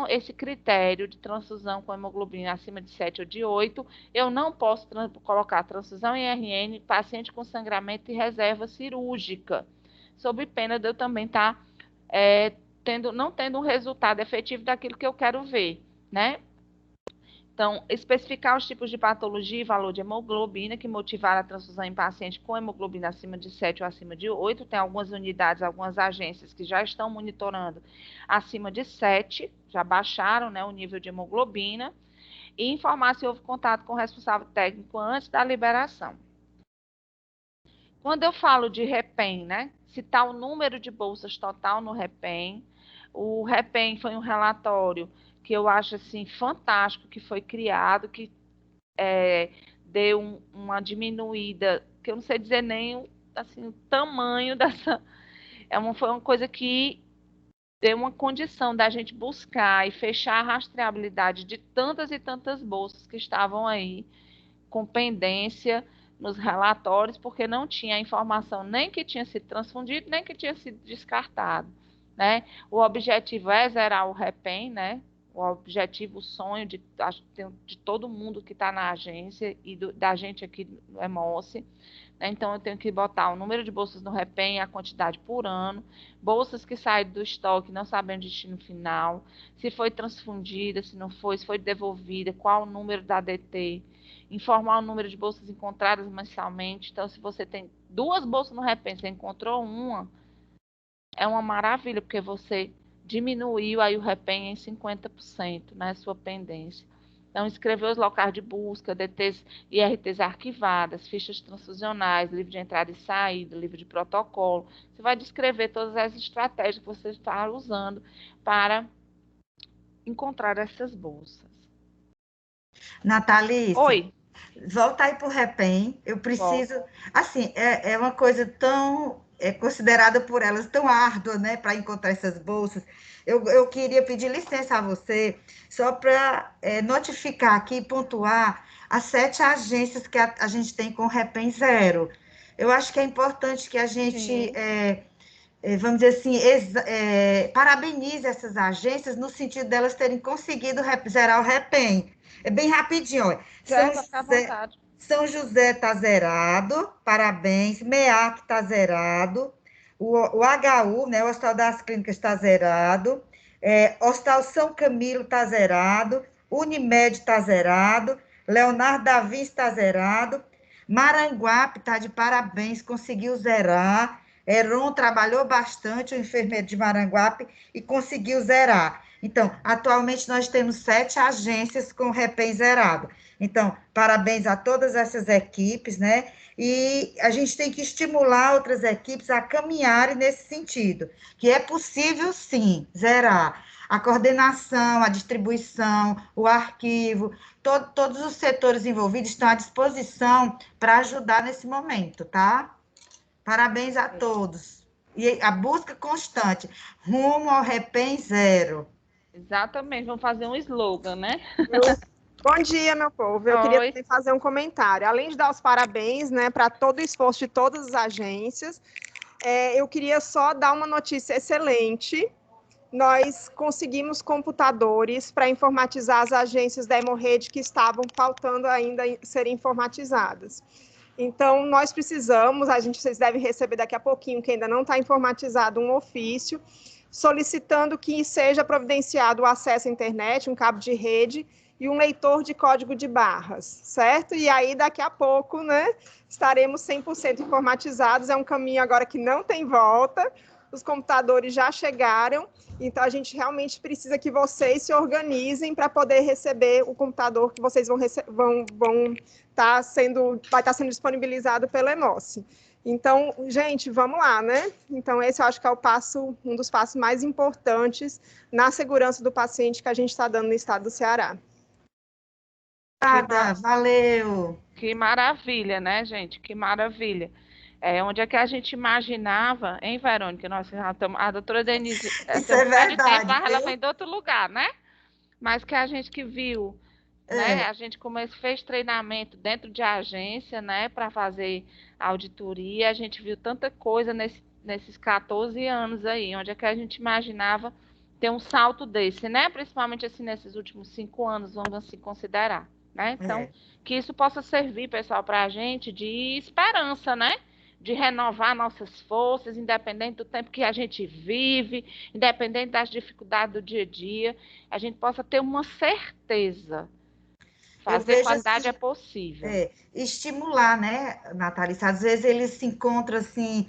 Speaker 1: esse critério de transfusão com hemoglobina acima de 7 ou de 8, eu não posso colocar transfusão em RN, paciente com sangramento e reserva cirúrgica, sob pena de eu também estar não tendo um resultado efetivo daquilo que eu quero ver, né? Então, especificar os tipos de patologia e valor de hemoglobina que motivaram a transfusão em paciente com hemoglobina acima de 7 ou acima de 8. Tem algumas unidades, algumas agências que já estão monitorando acima de 7, já baixaram, né, o nível de hemoglobina. E informar se houve contato com o responsável técnico antes da liberação. Quando eu falo de REPEM, né, citar o número de bolsas total no REPEM. O REPEM foi um relatório que eu acho assim fantástico, que foi criado, que deu uma diminuída, que eu não sei dizer nem assim, o tamanho dessa. Foi uma coisa que deu uma condição da gente buscar e fechar a rastreabilidade de tantas e tantas bolsas que estavam aí com pendência nos relatórios, porque não tinha informação nem que tinha sido transfundido, nem que tinha sido descartado, né? O objetivo é zerar o REPEM, né? O objetivo, o sonho de todo mundo que está na agência e da gente aqui no Hemossi. Então, eu tenho que botar o número de bolsas no REPEM, a quantidade por ano, bolsas que saem do estoque, não sabem o destino final, se foi transfundida, se não foi, se foi devolvida, qual o número da DT, informar o número de bolsas encontradas mensalmente. Então, se você tem 2 bolsas no REPEM, você encontrou uma, é uma maravilha, porque você diminuiu aí o REPEM em 50%, né, sua pendência. Então, escrever os locais de busca, DTs e RTs arquivadas, fichas transfusionais, livro de entrada e saída, livro de protocolo. Você vai descrever todas as estratégias que você está usando para encontrar essas bolsas.
Speaker 3: Natalice,
Speaker 1: Oi.
Speaker 3: Volta aí para o REPEM. Eu preciso. Assim, é uma coisa tão. É considerada por elas tão árdua, né, para encontrar essas bolsas. Eu queria pedir licença a você, só para notificar aqui, pontuar as 7 agências que a gente tem com REPEM zero. Eu acho que é importante que a gente, vamos dizer assim, parabenize essas agências no sentido delas terem conseguido zerar o REPEM. É bem rapidinho, olha. São José está zerado, parabéns. MEAC está zerado. O HU, né, o Hospital das Clínicas está zerado. Hospital São Camilo está zerado. Unimed está zerado. Leonardo da Vinci está zerado. Maranguape está de parabéns, conseguiu zerar. Heron trabalhou bastante, o enfermeiro de Maranguape, e conseguiu zerar. Então, atualmente nós temos 7 agências com REPEM zerado. Então, parabéns a todas essas equipes, né? E a gente tem que estimular outras equipes a caminharem nesse sentido, que é possível, sim, zerar. A coordenação, a distribuição, o arquivo, todos os setores envolvidos estão à disposição para ajudar nesse momento, tá? Parabéns a todos. E a busca constante, rumo ao REPEM zero.
Speaker 1: Exatamente, vamos fazer um slogan, né?
Speaker 4: Bom dia, meu povo. Eu queria também fazer um comentário. Além de dar os parabéns, né, para todo o esforço de todas as agências, eu queria só dar uma notícia excelente. Nós conseguimos computadores para informatizar as agências da Hemorrede que estavam faltando ainda serem informatizadas. Então, nós precisamos, vocês devem receber daqui a pouquinho, que ainda não está informatizado, um ofício solicitando que seja providenciado o acesso à internet, um cabo de rede e um leitor de código de barras, certo? E aí, daqui a pouco, né, estaremos 100% informatizados. É um caminho agora que não tem volta, os computadores já chegaram, então a gente realmente precisa que vocês se organizem para poder receber o computador que vocês vai estar sendo disponibilizado pela Emoce. Então, gente, vamos lá, né? Então, esse eu acho que é um dos passos mais importantes na segurança do paciente que a gente está dando no estado do Ceará.
Speaker 3: Valeu!
Speaker 1: Que maravilha, né, gente? Que maravilha. Onde é que a gente imaginava, hein, Verônica? A doutora Denise
Speaker 3: Isso é verdade,
Speaker 1: tempo, ela vem de outro lugar, né? Mas que a gente que viu, né? A gente fez treinamento dentro de agência, né? Para fazer auditoria. A gente viu tanta coisa nesses 14 anos aí. Onde é que a gente imaginava ter um salto desse, né? Principalmente assim nesses últimos 5 anos, vamos assim considerar, né? Então, que isso possa servir, pessoal, para a gente de esperança, né? De renovar nossas forças, independente do tempo que a gente vive, independente das dificuldades do dia a dia, a gente possa ter uma certeza. Fazer qualidade
Speaker 3: assim,
Speaker 1: é possível.
Speaker 3: Estimular, né, Natalice? Às vezes eles se encontram, assim,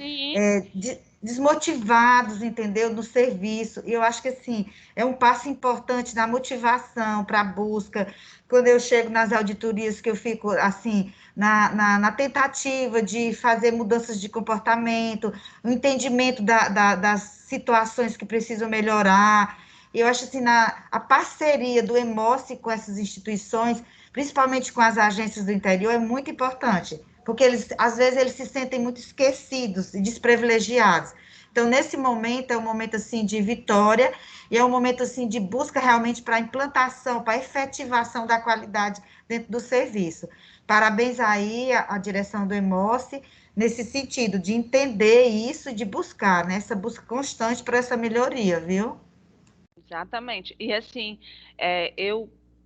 Speaker 3: desmotivados, entendeu? No serviço. E eu acho que, assim, é um passo importante na motivação, para a busca. Quando eu chego nas auditorias, que eu fico, assim, na tentativa de fazer mudanças de comportamento, o entendimento das situações que precisam melhorar. Eu acho, assim, a parceria do Emoce com essas instituições, principalmente com as agências do interior, é muito importante, porque às vezes eles se sentem muito esquecidos e desprivilegiados. Então, nesse momento, é um momento, assim, de vitória, e é um momento, assim, de busca realmente para a implantação, para a efetivação da qualidade dentro do serviço. Parabéns aí à direção do Emoce, nesse sentido, de entender isso e de buscar, né, essa busca constante para essa melhoria, viu?
Speaker 1: Exatamente. E, assim,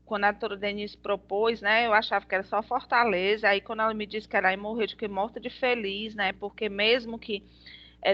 Speaker 1: quando a doutora Denise propôs, né, eu achava que era só Fortaleza, aí quando ela me disse que era aí, morrer de que morta de feliz, né, porque mesmo que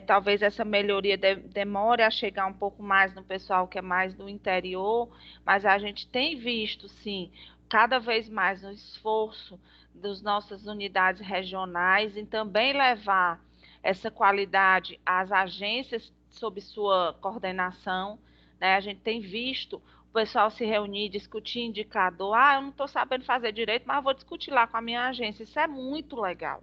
Speaker 1: talvez essa melhoria demore a chegar um pouco mais no pessoal que é mais do interior, mas a gente tem visto, sim, cada vez mais no esforço das nossas unidades regionais em também levar essa qualidade às agências sob sua coordenação, né? A gente tem visto o pessoal se reunir, discutir indicador. Eu não estou sabendo fazer direito, mas eu vou discutir lá com a minha agência. Isso é muito legal.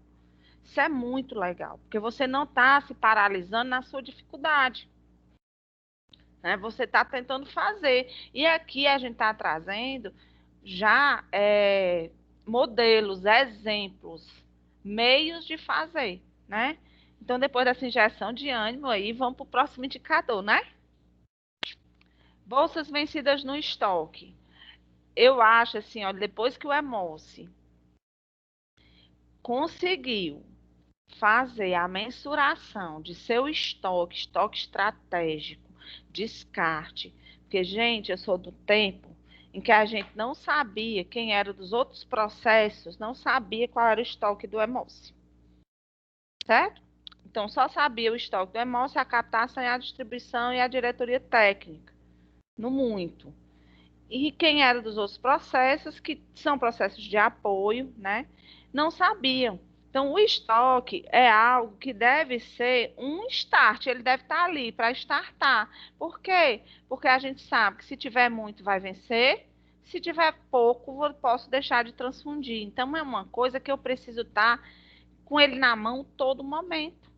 Speaker 1: Isso é muito legal, porque você não está se paralisando na sua dificuldade, né? Você está tentando fazer. E aqui a gente está trazendo já modelos, exemplos, meios de fazer, né? Então, depois dessa injeção de ânimo aí, vamos para o próximo indicador, né? Bolsas vencidas no estoque. Eu acho assim, olha, depois que o Emoce conseguiu fazer a mensuração de seu estoque estratégico, descarte, porque, gente, eu sou do tempo em que a gente não sabia quem era dos outros processos, não sabia qual era o estoque do Emoce, certo? Então, só sabia o estoque do Emoce, a captação e a distribuição e a diretoria técnica, no muito. E quem era dos outros processos, que são processos de apoio, né? Não sabiam. Então, o estoque é algo que deve ser um start, ele deve estar ali para startar. Por quê? Porque a gente sabe que se tiver muito, vai vencer, se tiver pouco, eu posso deixar de transfundir. Então, é uma coisa que eu preciso estar com ele na mão todo momento.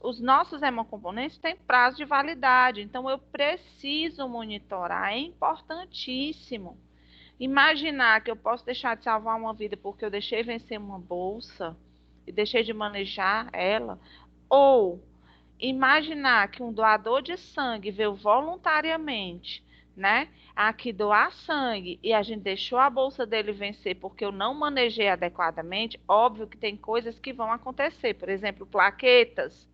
Speaker 1: Os nossos hemocomponentes têm prazo de validade, então eu preciso monitorar, é importantíssimo. Imaginar que eu posso deixar de salvar uma vida porque eu deixei vencer uma bolsa e deixei de manejar ela, ou imaginar que um doador de sangue veio voluntariamente, né, aqui doar sangue e a gente deixou a bolsa dele vencer porque eu não manejei adequadamente. Óbvio que tem coisas que vão acontecer, por exemplo, plaquetas,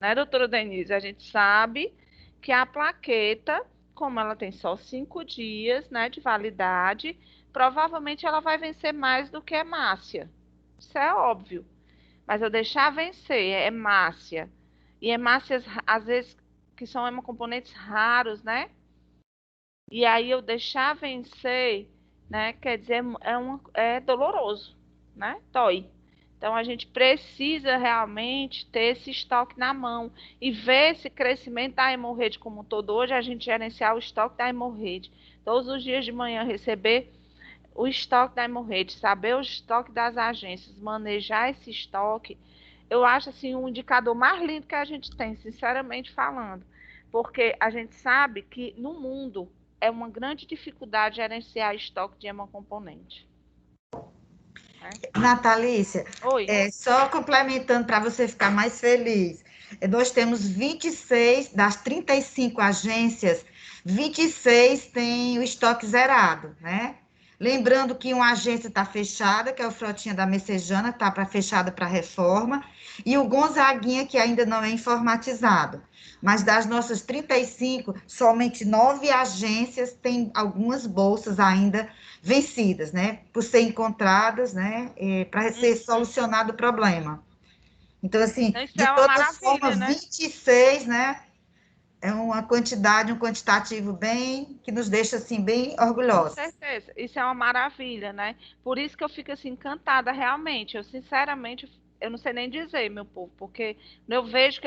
Speaker 1: né, doutora Denise? A gente sabe que a plaqueta, como ela tem só 5 dias, né, de validade, provavelmente ela vai vencer mais do que a hemácia. Isso é óbvio. Mas eu deixar vencer hemácia, e hemácias, às vezes, que são hemocomponentes raros, né? E aí eu deixar vencer, né? Quer dizer, é doloroso, né? Dói. Então, a gente precisa realmente ter esse estoque na mão e ver esse crescimento da hemorroide como um todo. Hoje, a gente gerenciar o estoque da hemorroide. Todos os dias de manhã, receber o estoque da hemorroide, saber o estoque das agências, manejar esse estoque, eu acho assim um indicador mais lindo que a gente tem, sinceramente falando. Porque a gente sabe que no mundo é uma grande dificuldade gerenciar estoque de hemocomponente.
Speaker 3: Natalícia,
Speaker 1: Oi.
Speaker 3: Só complementando para você ficar mais feliz, nós temos 26 das 35 agências, 26 têm o estoque zerado, né? Lembrando que uma agência está fechada, que é o Frotinha da Messejana, está fechada para reforma, e o Gonzaguinha, que ainda não é informatizado. Mas das nossas 35, somente 9 agências têm algumas bolsas ainda vencidas, né? Por ser encontradas, né? Para ser solucionado o problema. Então, assim,
Speaker 1: Isso
Speaker 3: de
Speaker 1: é uma
Speaker 3: toda forma,
Speaker 1: maravilha, né?
Speaker 3: 26, né? É uma quantidade, um quantitativo bem, que nos deixa, assim, bem orgulhosos.
Speaker 1: Com certeza, isso é uma maravilha, né? Por isso que eu fico, assim, encantada, realmente. Eu, sinceramente, eu não sei nem dizer, meu povo, porque eu vejo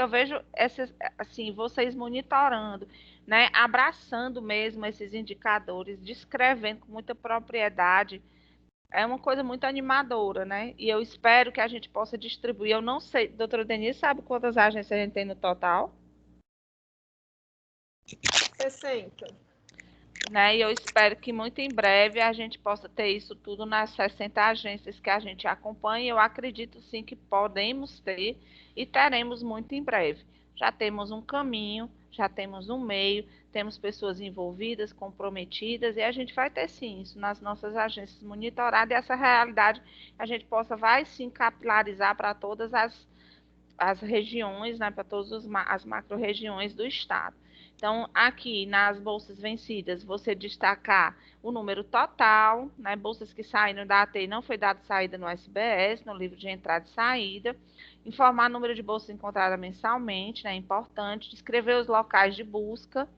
Speaker 1: essas, assim, vocês monitorando, né? Abraçando mesmo esses indicadores, descrevendo com muita propriedade. É uma coisa muito animadora, né? E eu espero que a gente possa distribuir. Eu não sei, doutora Denise, sabe quantas agências a gente tem no total?
Speaker 4: 60.
Speaker 1: Né? E eu espero que muito em breve a gente possa ter isso tudo nas 60 agências que a gente acompanha. Eu acredito sim que podemos ter e teremos muito em breve. Já temos um caminho, já temos um meio, temos pessoas envolvidas, comprometidas, e a gente vai ter sim isso nas nossas agências monitoradas, e essa realidade a gente vai sim capilarizar para todas as regiões, né, para todas as macro-regiões do estado. Então, aqui nas bolsas vencidas, você destacar o número total, né, bolsas que saíram da AT e não foi dado saída no SBS, no livro de entrada e saída, informar o número de bolsas encontradas mensalmente, né, é importante, descrever os locais de busca,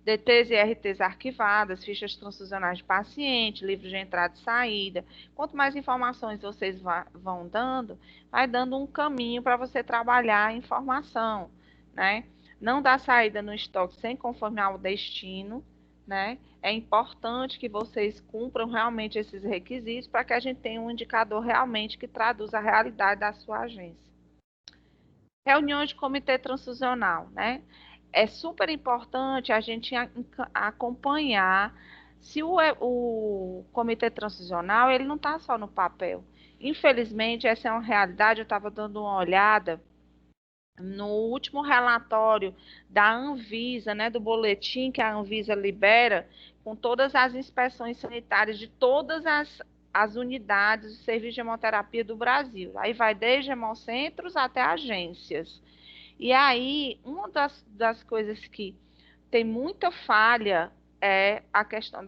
Speaker 1: DTs e RTs arquivadas, fichas transfusionais de paciente, livro de entrada e saída. Quanto mais informações vocês vão dando, vai dando um caminho para você trabalhar a informação, né? Não dá saída no estoque sem conformar o destino, né? É importante que vocês cumpram realmente esses requisitos para que a gente tenha um indicador realmente que traduza a realidade da sua agência. Reuniões de comitê transfusional, né? É super importante a gente acompanhar se o comitê transfusional ele não está só no papel. Infelizmente, essa é uma realidade. Eu estava dando uma olhada no último relatório da Anvisa, né, do boletim que a Anvisa libera, com todas as inspeções sanitárias de todas as unidades do serviço de hemoterapia do Brasil. Aí vai desde hemocentros até agências. E aí, uma das coisas que tem muita falha é a questão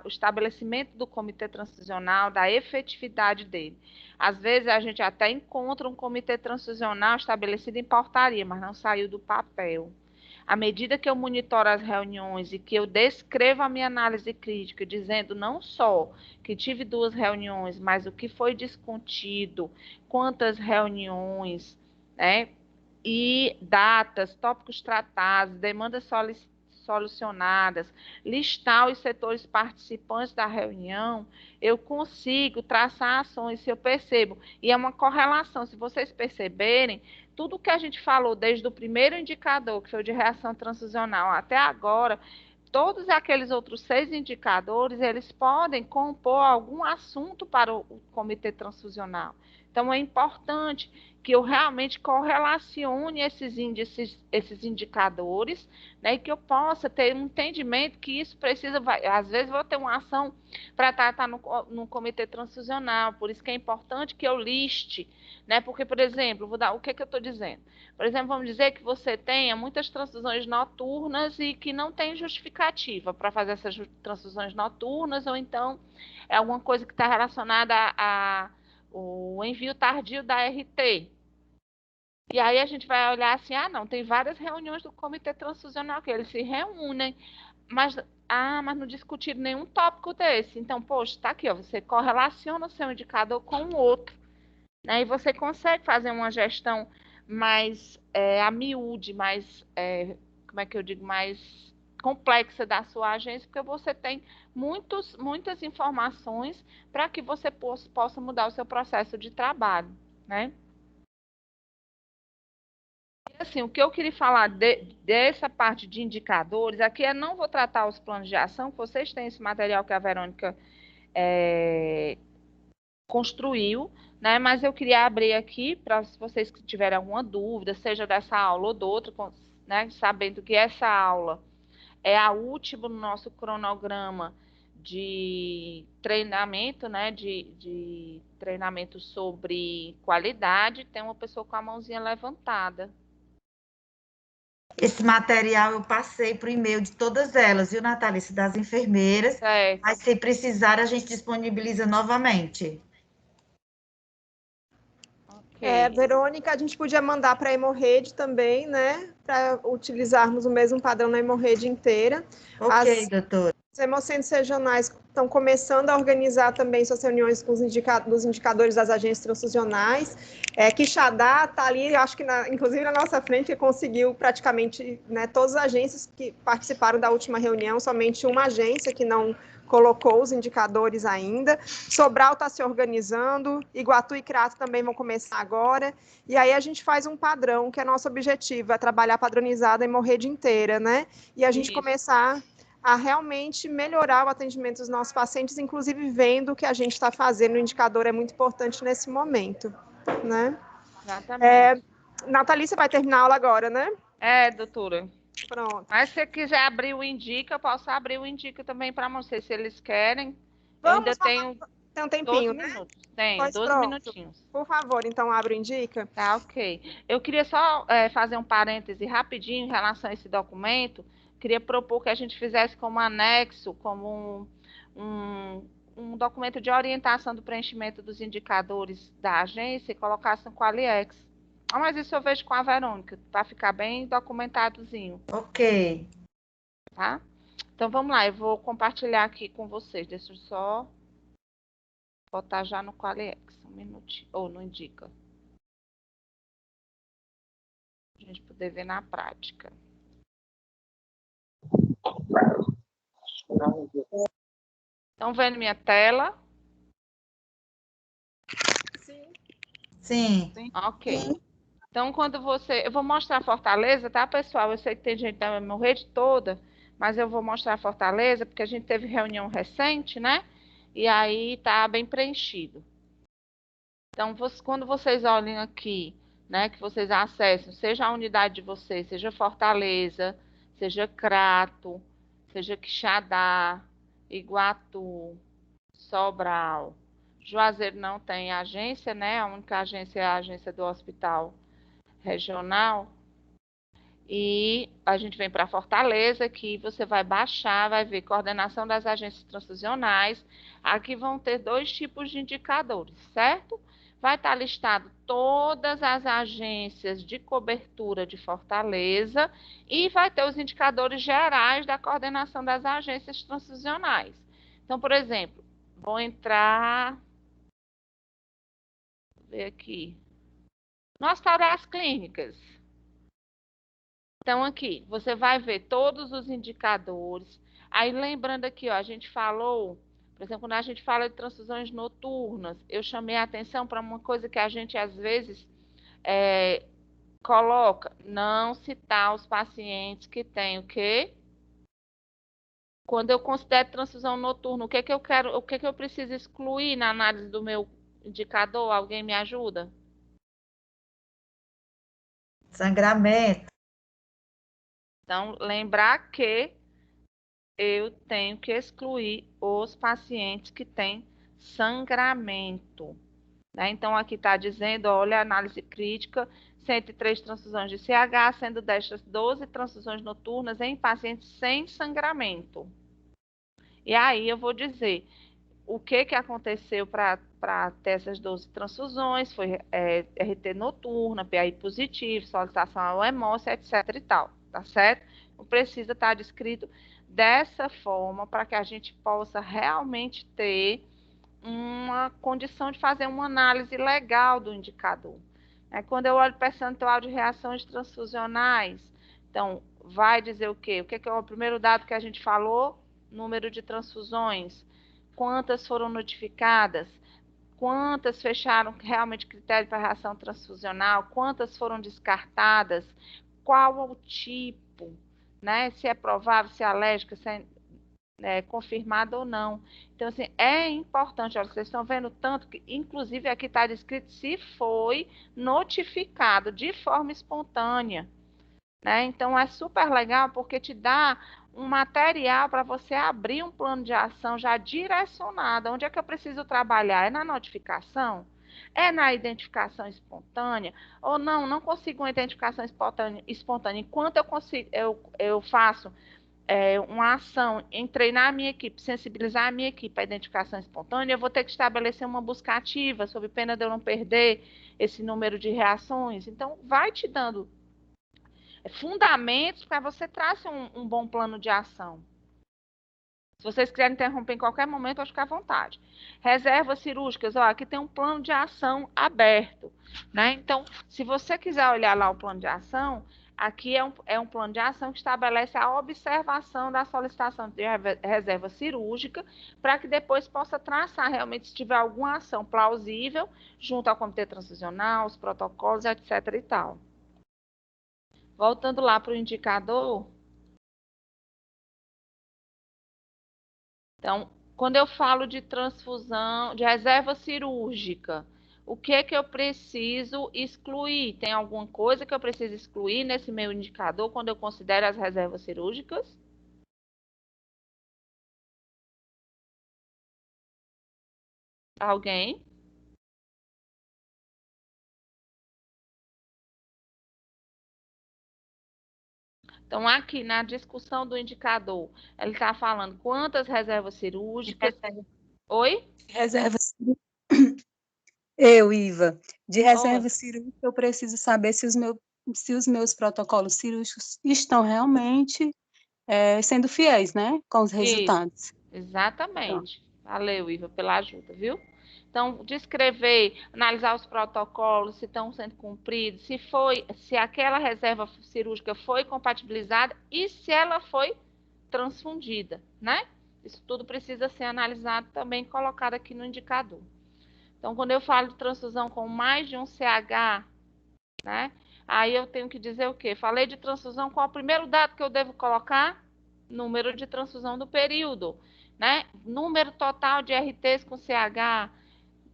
Speaker 1: o estabelecimento do comitê transfusional, da efetividade dele. Às vezes, a gente até encontra um comitê transfusional estabelecido em portaria, mas não saiu do papel. À medida que eu monitoro as reuniões e que eu descrevo a minha análise crítica, dizendo não só que tive 2 reuniões, mas o que foi discutido, quantas reuniões, né? E datas, tópicos tratados, demandas solucionadas, listar os setores participantes da reunião, eu consigo traçar ações, se eu percebo. E é uma correlação, se vocês perceberem, tudo que a gente falou desde o primeiro indicador, que foi o de reação transfusional, até agora, todos aqueles outros 6 indicadores, eles podem compor algum assunto para o comitê transfusional. Então, é importante que eu realmente correlacione esses índices, esses indicadores, né, e que eu possa ter um entendimento que isso precisa, às vezes vou ter uma ação para tratar no comitê transfusional, por isso que é importante que eu liste, né, porque, por exemplo, o que eu estou dizendo? Por exemplo, vamos dizer que você tenha muitas transfusões noturnas e que não tem justificativa para fazer essas transfusões noturnas, ou então é alguma coisa que está relacionada o envio tardio da RT. E aí a gente vai olhar assim, não, tem várias reuniões do comitê transfusional que eles se reúnem, mas não discutiram nenhum tópico desse. Então, poxa, tá aqui, ó, você correlaciona o seu indicador com o outro, né? E você consegue fazer uma gestão mais a miúde, mais, como é que eu digo, mais complexa da sua agência, porque você tem muitas informações para que você possa mudar o seu processo de trabalho, né? Assim, o que eu queria falar dessa parte de indicadores, aqui eu não vou tratar os planos de ação, que vocês têm esse material que a Verônica construiu, né? Mas eu queria abrir aqui para se vocês que tiverem alguma dúvida, seja dessa aula ou do outro, né? Sabendo que essa aula é a última no nosso cronograma de treinamento, né? De treinamento sobre qualidade, tem uma pessoa com a mãozinha levantada.
Speaker 3: Esse material eu passei para o e-mail de todas elas, viu, Natalice? Das enfermeiras.
Speaker 1: Certo.
Speaker 3: Mas se precisar, a gente disponibiliza novamente.
Speaker 1: Okay.
Speaker 4: Verônica, a gente podia mandar para a Hemorrede também, né? Para utilizarmos o mesmo padrão na Hemorrede inteira.
Speaker 3: Ok, doutora.
Speaker 4: Os hemocentros regionais estão começando a organizar também suas reuniões com os indicadores das agências transfusionais. Quixadá está ali, acho que inclusive na nossa frente, que conseguiu praticamente, né, todas as agências que participaram da última reunião, somente uma agência que não colocou os indicadores ainda. Sobral está se organizando, Iguatu e Crato também vão começar agora. E aí a gente faz um padrão, que é nosso objetivo, é trabalhar padronizado em Hemorrede inteira, né? E a gente começar a realmente melhorar o atendimento dos nossos pacientes, inclusive vendo o que a gente está fazendo, o indicador é muito importante nesse momento, né?
Speaker 1: Exatamente.
Speaker 4: Natalice vai terminar a aula agora, né?
Speaker 1: Doutora.
Speaker 4: Pronto.
Speaker 1: Mas se você quiser abrir o Indica, eu posso abrir o Indica também para mostrar se eles querem.
Speaker 4: Vamos,
Speaker 1: eu ainda tenho
Speaker 4: tem um tempinho,
Speaker 1: 12
Speaker 4: né?
Speaker 1: minutos. Tenho, 12
Speaker 4: pronto.
Speaker 1: minutinhos.
Speaker 4: Por favor, então abre o Indica.
Speaker 1: Tá, ok. Eu queria só fazer um parêntese rapidinho em relação a esse documento. Queria propor que a gente fizesse como anexo, como um documento de orientação do preenchimento dos indicadores da agência e colocasse no Qualiex. Mas isso eu vejo com a Verônica, para ficar bem documentadozinho.
Speaker 3: Ok.
Speaker 1: Tá? Então, vamos lá, eu vou compartilhar aqui com vocês. Deixa eu só botar já no Qualiex, um minutinho, ou no Indica. Pra gente poder ver na prática. Estão vendo minha tela?
Speaker 3: Sim.
Speaker 1: Ok. Então, quando eu vou mostrar a Fortaleza, tá, pessoal? Eu sei que tem gente da minha rede toda, mas eu vou mostrar a Fortaleza, porque a gente teve reunião recente, né? E aí tá bem preenchido. Então, quando vocês olhem aqui, né, que vocês acessem, seja a unidade de vocês, seja Fortaleza, seja Crato, seja Quixadá, Iguatu, Sobral, Juazeiro não tem agência, né? A única agência é a agência do hospital regional. E a gente vem para Fortaleza, que você vai baixar, vai ver coordenação das agências transfusionais. Aqui vão ter 2 tipos de indicadores, certo? Vai estar listado todas as agências de cobertura de Fortaleza e vai ter os indicadores gerais da coordenação das agências transfusionais. Então, por exemplo, vou entrar, ver aqui, no Hospital das Clínicas. Então, aqui, você vai ver todos os indicadores. Aí, lembrando aqui, ó, a gente falou, por exemplo, quando a gente fala de transfusões noturnas, eu chamei a atenção para uma coisa que a gente, às vezes, coloca, não citar os pacientes que têm o quê? Quando eu considero transfusão noturna, o que que eu quero, o que que eu preciso excluir na análise do meu indicador? Alguém me ajuda?
Speaker 3: Sangramento.
Speaker 1: Então, lembrar que eu tenho que excluir os pacientes que têm sangramento. Né? Então, aqui está dizendo, olha, análise crítica, 103 transfusões de CH, sendo destas 12 transfusões noturnas em pacientes sem sangramento. E aí eu vou dizer o que aconteceu para ter essas 12 transfusões, foi RT noturna, PAI positivo, solicitação ao hemócio, etc e tal, tá certo? Não precisa estar descrito dessa forma para que a gente possa realmente ter uma condição de fazer uma análise legal do indicador. Quando eu olho o percentual de reações transfusionais, então, vai dizer o quê? O que é o primeiro dado que a gente falou? Número de transfusões. Quantas foram notificadas? Quantas fecharam realmente critério para reação transfusional? Quantas foram descartadas? Qual o tipo? Né? Se é provável, se é alérgica, se é confirmada ou não. Então, assim, é importante, olha, vocês estão vendo tanto que, inclusive, aqui está descrito se foi notificado de forma espontânea, né? Então, é super legal porque te dá um material para você abrir um plano de ação já direcionado. Onde é que eu preciso trabalhar? É na notificação? É na identificação espontânea? Ou não consigo uma identificação espontânea. Enquanto eu faço uma ação em treinar a minha equipe, sensibilizar a minha equipe para a identificação espontânea, eu vou ter que estabelecer uma busca ativa, sob pena de eu não perder esse número de reações. Então, vai te dando fundamentos para você traçar um bom plano de ação. Se vocês quiserem interromper em qualquer momento, pode ficar à vontade. Reservas cirúrgicas, ó, aqui tem um plano de ação aberto, né? Então, se você quiser olhar lá o plano de ação, aqui é um plano de ação que estabelece a observação da solicitação de reserva cirúrgica, para que depois possa traçar realmente se tiver alguma ação plausível, junto ao comitê transfusional, os protocolos, etc. e tal. Voltando lá para o indicador. Então, quando eu falo de transfusão, de reserva cirúrgica, o que é que eu preciso excluir? Tem alguma coisa que eu preciso excluir nesse meu indicador quando eu considero as reservas cirúrgicas? Alguém? Então, aqui na discussão do indicador, ele está falando quantas reservas cirúrgicas. Oi?
Speaker 5: Reservas. Iva, de reserva cirúrgica, eu preciso saber se os meus protocolos cirúrgicos estão realmente sendo fiéis, né, com os resultados.
Speaker 1: Isso, exatamente. Valeu, Iva, pela ajuda, viu? Então, descrever, analisar os protocolos, se estão sendo cumpridos, se aquela reserva cirúrgica foi compatibilizada e se ela foi transfundida, né? Isso tudo precisa ser analisado também, colocado aqui no indicador. Então, quando eu falo de transfusão com mais de um CH, né? Aí eu tenho que dizer o quê? Falei de transfusão, qual é o primeiro dado que eu devo colocar? Número de transfusão do período, né? Número total de RTs com CH,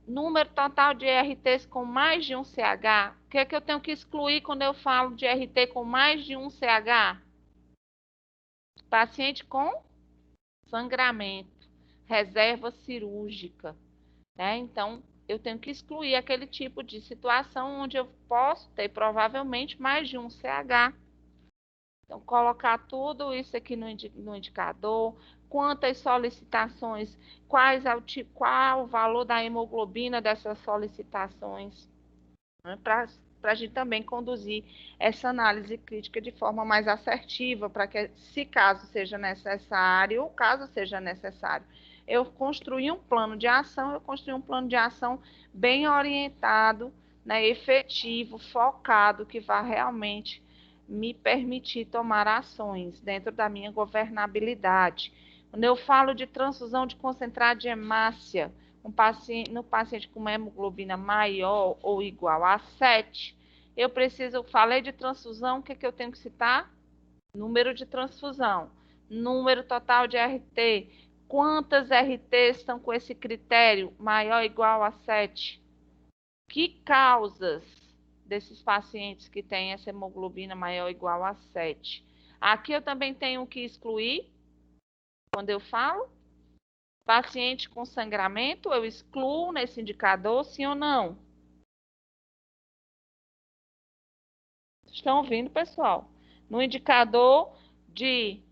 Speaker 1: número total de RTs com mais de um CH. O que é que eu tenho que excluir quando eu falo de RT com mais de um CH? Paciente com sangramento, reserva cirúrgica, né? Então, eu tenho que excluir aquele tipo de situação onde eu posso ter provavelmente mais de um CH. Então, colocar tudo isso aqui no indicador, quantas solicitações, qual o valor da hemoglobina dessas solicitações, né, para a gente também conduzir essa análise crítica de forma mais assertiva, para que, caso seja necessário, eu construir um plano de ação, bem orientado, né, efetivo, focado, que vá realmente me permitir tomar ações dentro da minha governabilidade. Quando eu falo de transfusão de concentrado de hemácia, no paciente com uma hemoglobina maior ou igual a 7, falei de transfusão, o que eu tenho que citar? Número de transfusão, número total de RT, quantas RTs estão com esse critério maior ou igual a 7? Que causas desses pacientes que têm essa hemoglobina maior ou igual a 7? Aqui eu também tenho que excluir, quando eu falo, paciente com sangramento, eu excluo nesse indicador, sim ou não? Estão ouvindo, pessoal? No indicador de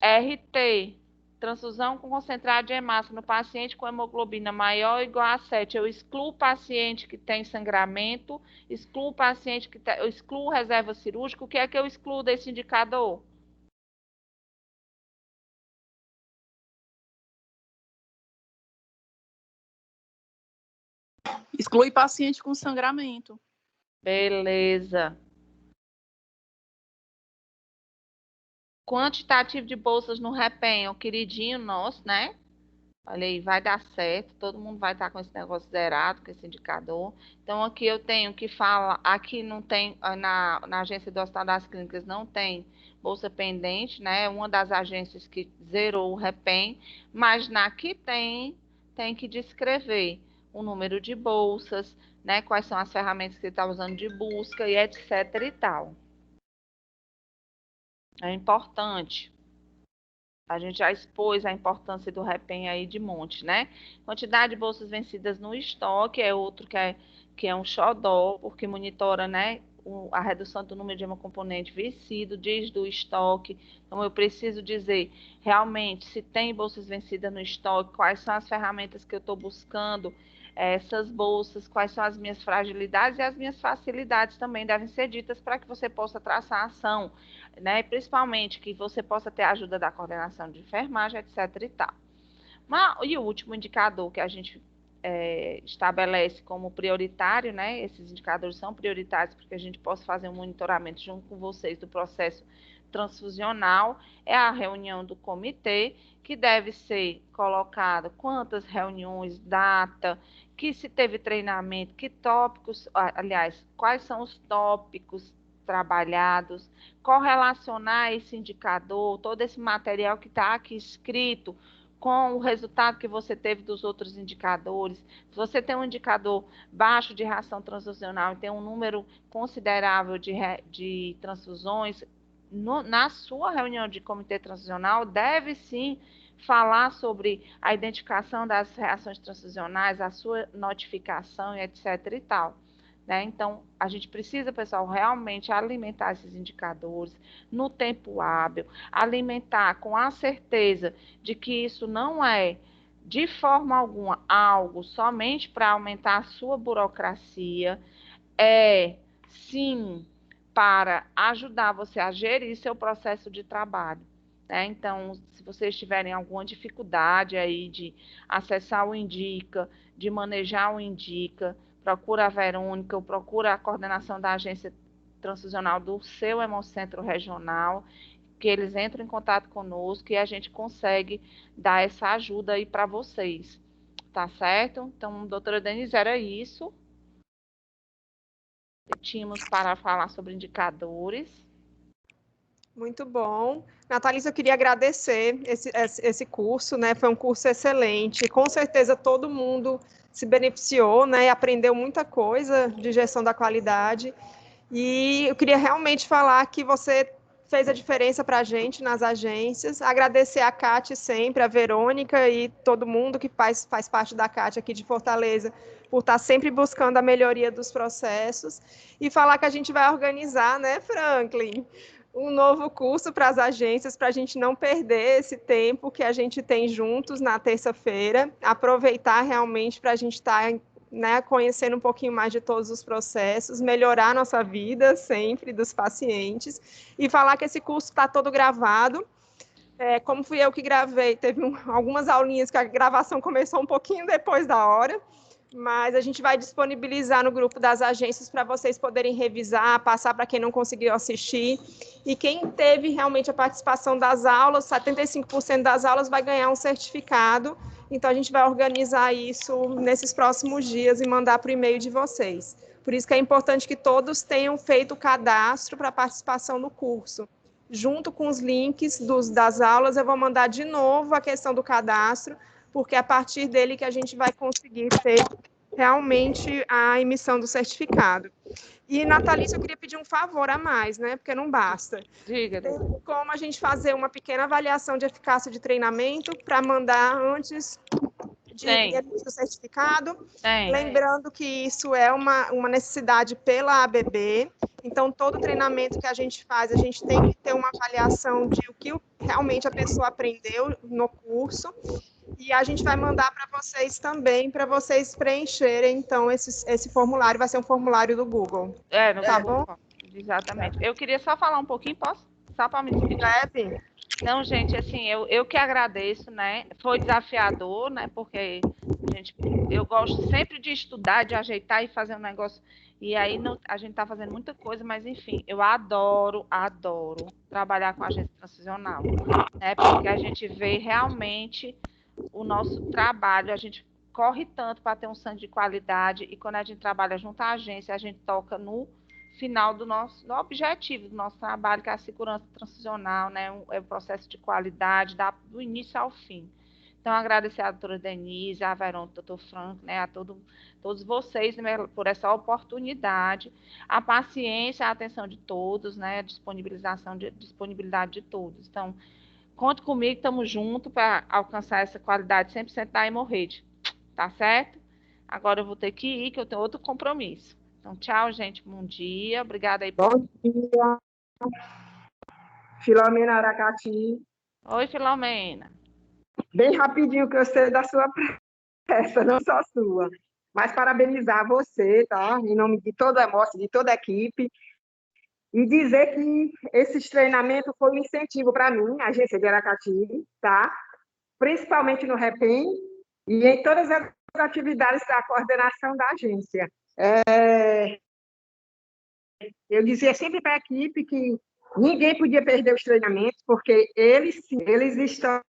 Speaker 1: RT, transfusão com concentrado de hemácia no paciente com hemoglobina maior ou igual a 7, eu excluo o paciente que tem sangramento, excluo o paciente eu excluo reserva cirúrgica. O que é que eu excluo desse indicador?
Speaker 6: Exclui paciente com sangramento.
Speaker 1: Beleza. Quantitativo de bolsas no REPEM, é o queridinho nosso, né? Olha aí, vai dar certo, todo mundo vai estar com esse negócio zerado, com esse indicador. Então, aqui eu tenho que falar, aqui não tem, na agência do Hospital das Clínicas não tem bolsa pendente, né? Uma das agências que zerou o REPEM, mas na que tem que descrever o número de bolsas, né? Quais são as ferramentas que você está usando de busca e etc e tal. É importante. A gente já expôs a importância do REPEM aí de monte, né? Quantidade de bolsas vencidas no estoque é outro que é um xodó, porque monitora, né, a redução do número de hemocomponente vencido, diz do estoque. Então, eu preciso dizer realmente se tem bolsas vencidas no estoque, quais são as ferramentas que eu estou buscando, essas bolsas, quais são as minhas fragilidades e as minhas facilidades também devem ser ditas para que você possa traçar a ação, né? Principalmente que você possa ter a ajuda da coordenação de enfermagem, etc. e tal. E o último indicador que a gente estabelece como prioritário, né? Esses indicadores são prioritários para que a gente possa fazer um monitoramento junto com vocês do processo transfusional, é a reunião do comitê, que deve ser colocada quantas reuniões, data, que se teve treinamento, que tópicos, aliás, quais são os tópicos trabalhados, correlacionar esse indicador, todo esse material que está aqui escrito com o resultado que você teve dos outros indicadores. Se você tem um indicador baixo de reação transfusional e tem um número considerável de transfusões, na sua reunião de comitê transfusional, deve sim falar sobre a identificação das reações transfusionais, a sua notificação e etc. e tal. Né? Então, a gente precisa, pessoal, realmente alimentar esses indicadores no tempo hábil, alimentar com a certeza de que isso não é, de forma alguma, algo somente para aumentar a sua burocracia, é, sim, para ajudar você a gerir seu processo de trabalho. Né? Então, se vocês tiverem alguma dificuldade aí de acessar o Indica, de manejar o Indica, procura a Verônica, ou procura a coordenação da agência transfusional do seu hemocentro regional, que eles entram em contato conosco e a gente consegue dar essa ajuda aí para vocês. Tá certo? Então, doutora Denise, era isso. Tínhamos para falar sobre indicadores.
Speaker 4: Muito bom. Natalícia, eu queria agradecer esse curso, né? Foi um curso excelente. Com certeza todo mundo se beneficiou, né? E aprendeu muita coisa de gestão da qualidade. E eu queria realmente falar que você fez a diferença para a gente nas agências. Agradecer a Cátia sempre, a Verônica e todo mundo que faz parte da Cátia aqui de Fortaleza, por estar sempre buscando a melhoria dos processos. E falar que a gente vai organizar, né, Franklin, um novo curso para as agências, para a gente não perder esse tempo que a gente tem juntos na terça-feira, aproveitar realmente para a gente estar, né, conhecendo um pouquinho mais de todos os processos, melhorar a nossa vida sempre dos pacientes, e falar que esse curso está todo gravado. Como fui eu que gravei, teve algumas aulinhas que a gravação começou um pouquinho depois da hora, mas a gente vai disponibilizar no grupo das agências para vocês poderem revisar, passar para quem não conseguiu assistir. E quem teve realmente a participação das aulas, 75% das aulas vai ganhar um certificado. Então, a gente vai organizar isso nesses próximos dias e mandar para o e-mail de vocês. Por isso que é importante que todos tenham feito o cadastro para participação no curso. Junto com os links das aulas, eu vou mandar de novo a questão do cadastro, porque é a partir dele que a gente vai conseguir ter realmente a emissão do certificado. E, Natalícia, eu queria pedir um favor a mais, né? Porque não basta.
Speaker 1: Diga.
Speaker 4: Tem como a gente fazer uma pequena avaliação de eficácia de treinamento para mandar antes de emitir o certificado? Lembrando que isso é uma necessidade pela ABB. Então, todo treinamento que a gente faz, a gente tem que ter uma avaliação de o que realmente a pessoa aprendeu no curso. E a gente vai mandar para vocês também, para vocês preencherem, então, esse formulário, vai ser um formulário do Google.
Speaker 1: Tá bom? Exatamente. Eu queria só falar um pouquinho, posso? Só para me despedir. Não, gente, assim, eu que agradeço, né? Foi desafiador, né? Porque eu gosto sempre de estudar, de ajeitar e fazer um negócio. E aí a gente está fazendo muita coisa, mas enfim, eu adoro trabalhar com agência transicional, né? Porque a gente vê realmente o nosso trabalho, a gente corre tanto para ter um sangue de qualidade e quando a gente trabalha junto à agência, a gente toca no final no objetivo do nosso trabalho, que é a segurança transicional, né? É o processo de qualidade, do início ao fim. Então, agradecer à doutora Denise, à Verônica, ao doutor Franco, né, a todos vocês, né, por essa oportunidade, a paciência, a atenção de todos, né, a disponibilidade de todos. Então, conte comigo, estamos juntos para alcançar essa qualidade 100% da Hemorrhage, tá certo? Agora eu vou ter que ir, que eu tenho outro compromisso. Então, tchau, gente, bom dia, obrigada aí.
Speaker 4: Bom dia, Filomena Aracati.
Speaker 1: Oi, Filomena.
Speaker 4: Bem rapidinho, que eu sei da sua peça, não só sua. Mas parabenizar você, tá? Em nome de toda a moça, de toda a equipe. E dizer que esse treinamento foi um incentivo para mim, a agência de Aracati, tá? Principalmente no REPEM e em todas as atividades da coordenação da agência. Eu dizia sempre para a equipe que ninguém podia perder os treinamentos, porque eles estão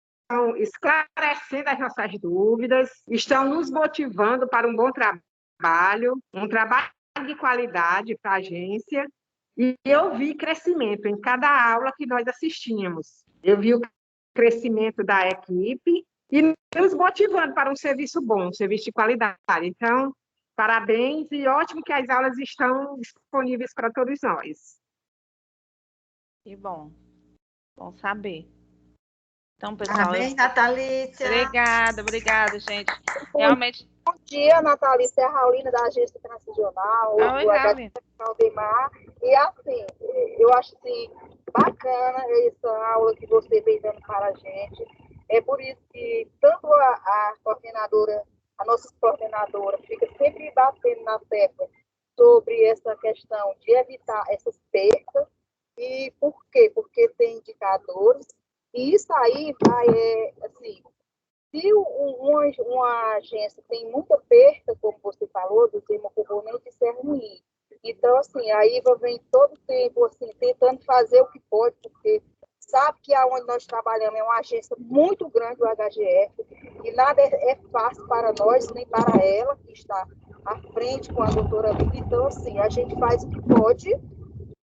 Speaker 4: esclarecendo as nossas dúvidas, estão nos motivando para um bom trabalho, um trabalho de qualidade para a agência, e eu vi crescimento em cada aula que nós assistimos. Eu vi o crescimento da equipe e nos motivando para um serviço bom, um serviço de qualidade. Então, parabéns e ótimo que as aulas estão disponíveis para todos nós.
Speaker 1: Que bom saber. Então, pessoal.
Speaker 3: Parabéns, Natalícia.
Speaker 1: Obrigada, gente. Realmente.
Speaker 7: Bom dia, Natalícia, é a Raulina da Agência Transicional,
Speaker 1: Oi, Raulina.
Speaker 7: E assim, eu acho assim, bacana essa aula que você vem dando para a gente. É por isso que tanto a coordenadora, a nossa coordenadora, fica sempre batendo na tecla sobre essa questão de evitar essas perdas. E por quê? Porque tem indicadores, e isso aí vai, assim, se uma agência tem muita perda, como você falou, do hemocomponente, isso é ruim. Então, assim, aí vem todo o tempo, assim, tentando fazer o que pode, porque sabe que aonde nós trabalhamos é uma agência muito grande, o HGF, e nada é fácil para nós, nem para ela, que está à frente com a doutora Lívia. Então, assim, a gente faz o que pode,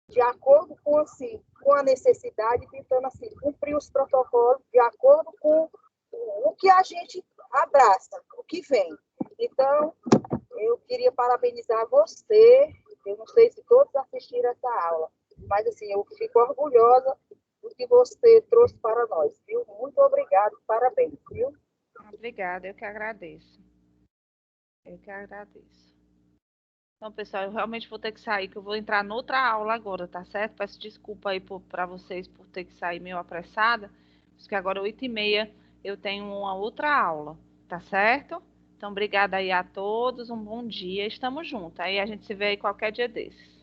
Speaker 7: de acordo com, assim, com a necessidade, tentando, assim, cumprir os protocolos de acordo com o que a gente abraça, o que vem. Então, eu queria parabenizar você. Eu não sei se todos assistiram essa aula, mas assim, eu fico orgulhosa do que você trouxe para nós, viu? Muito obrigada, parabéns, viu?
Speaker 1: Obrigada, eu que agradeço. Então, pessoal, eu realmente vou ter que sair, que eu vou entrar noutra aula agora, tá certo? Peço desculpa aí para vocês por ter que sair meio apressada, porque agora 8h30 eu tenho uma outra aula, tá certo? Então, obrigada aí a todos, um bom dia, estamos juntos. Aí a gente se vê aí qualquer dia desses.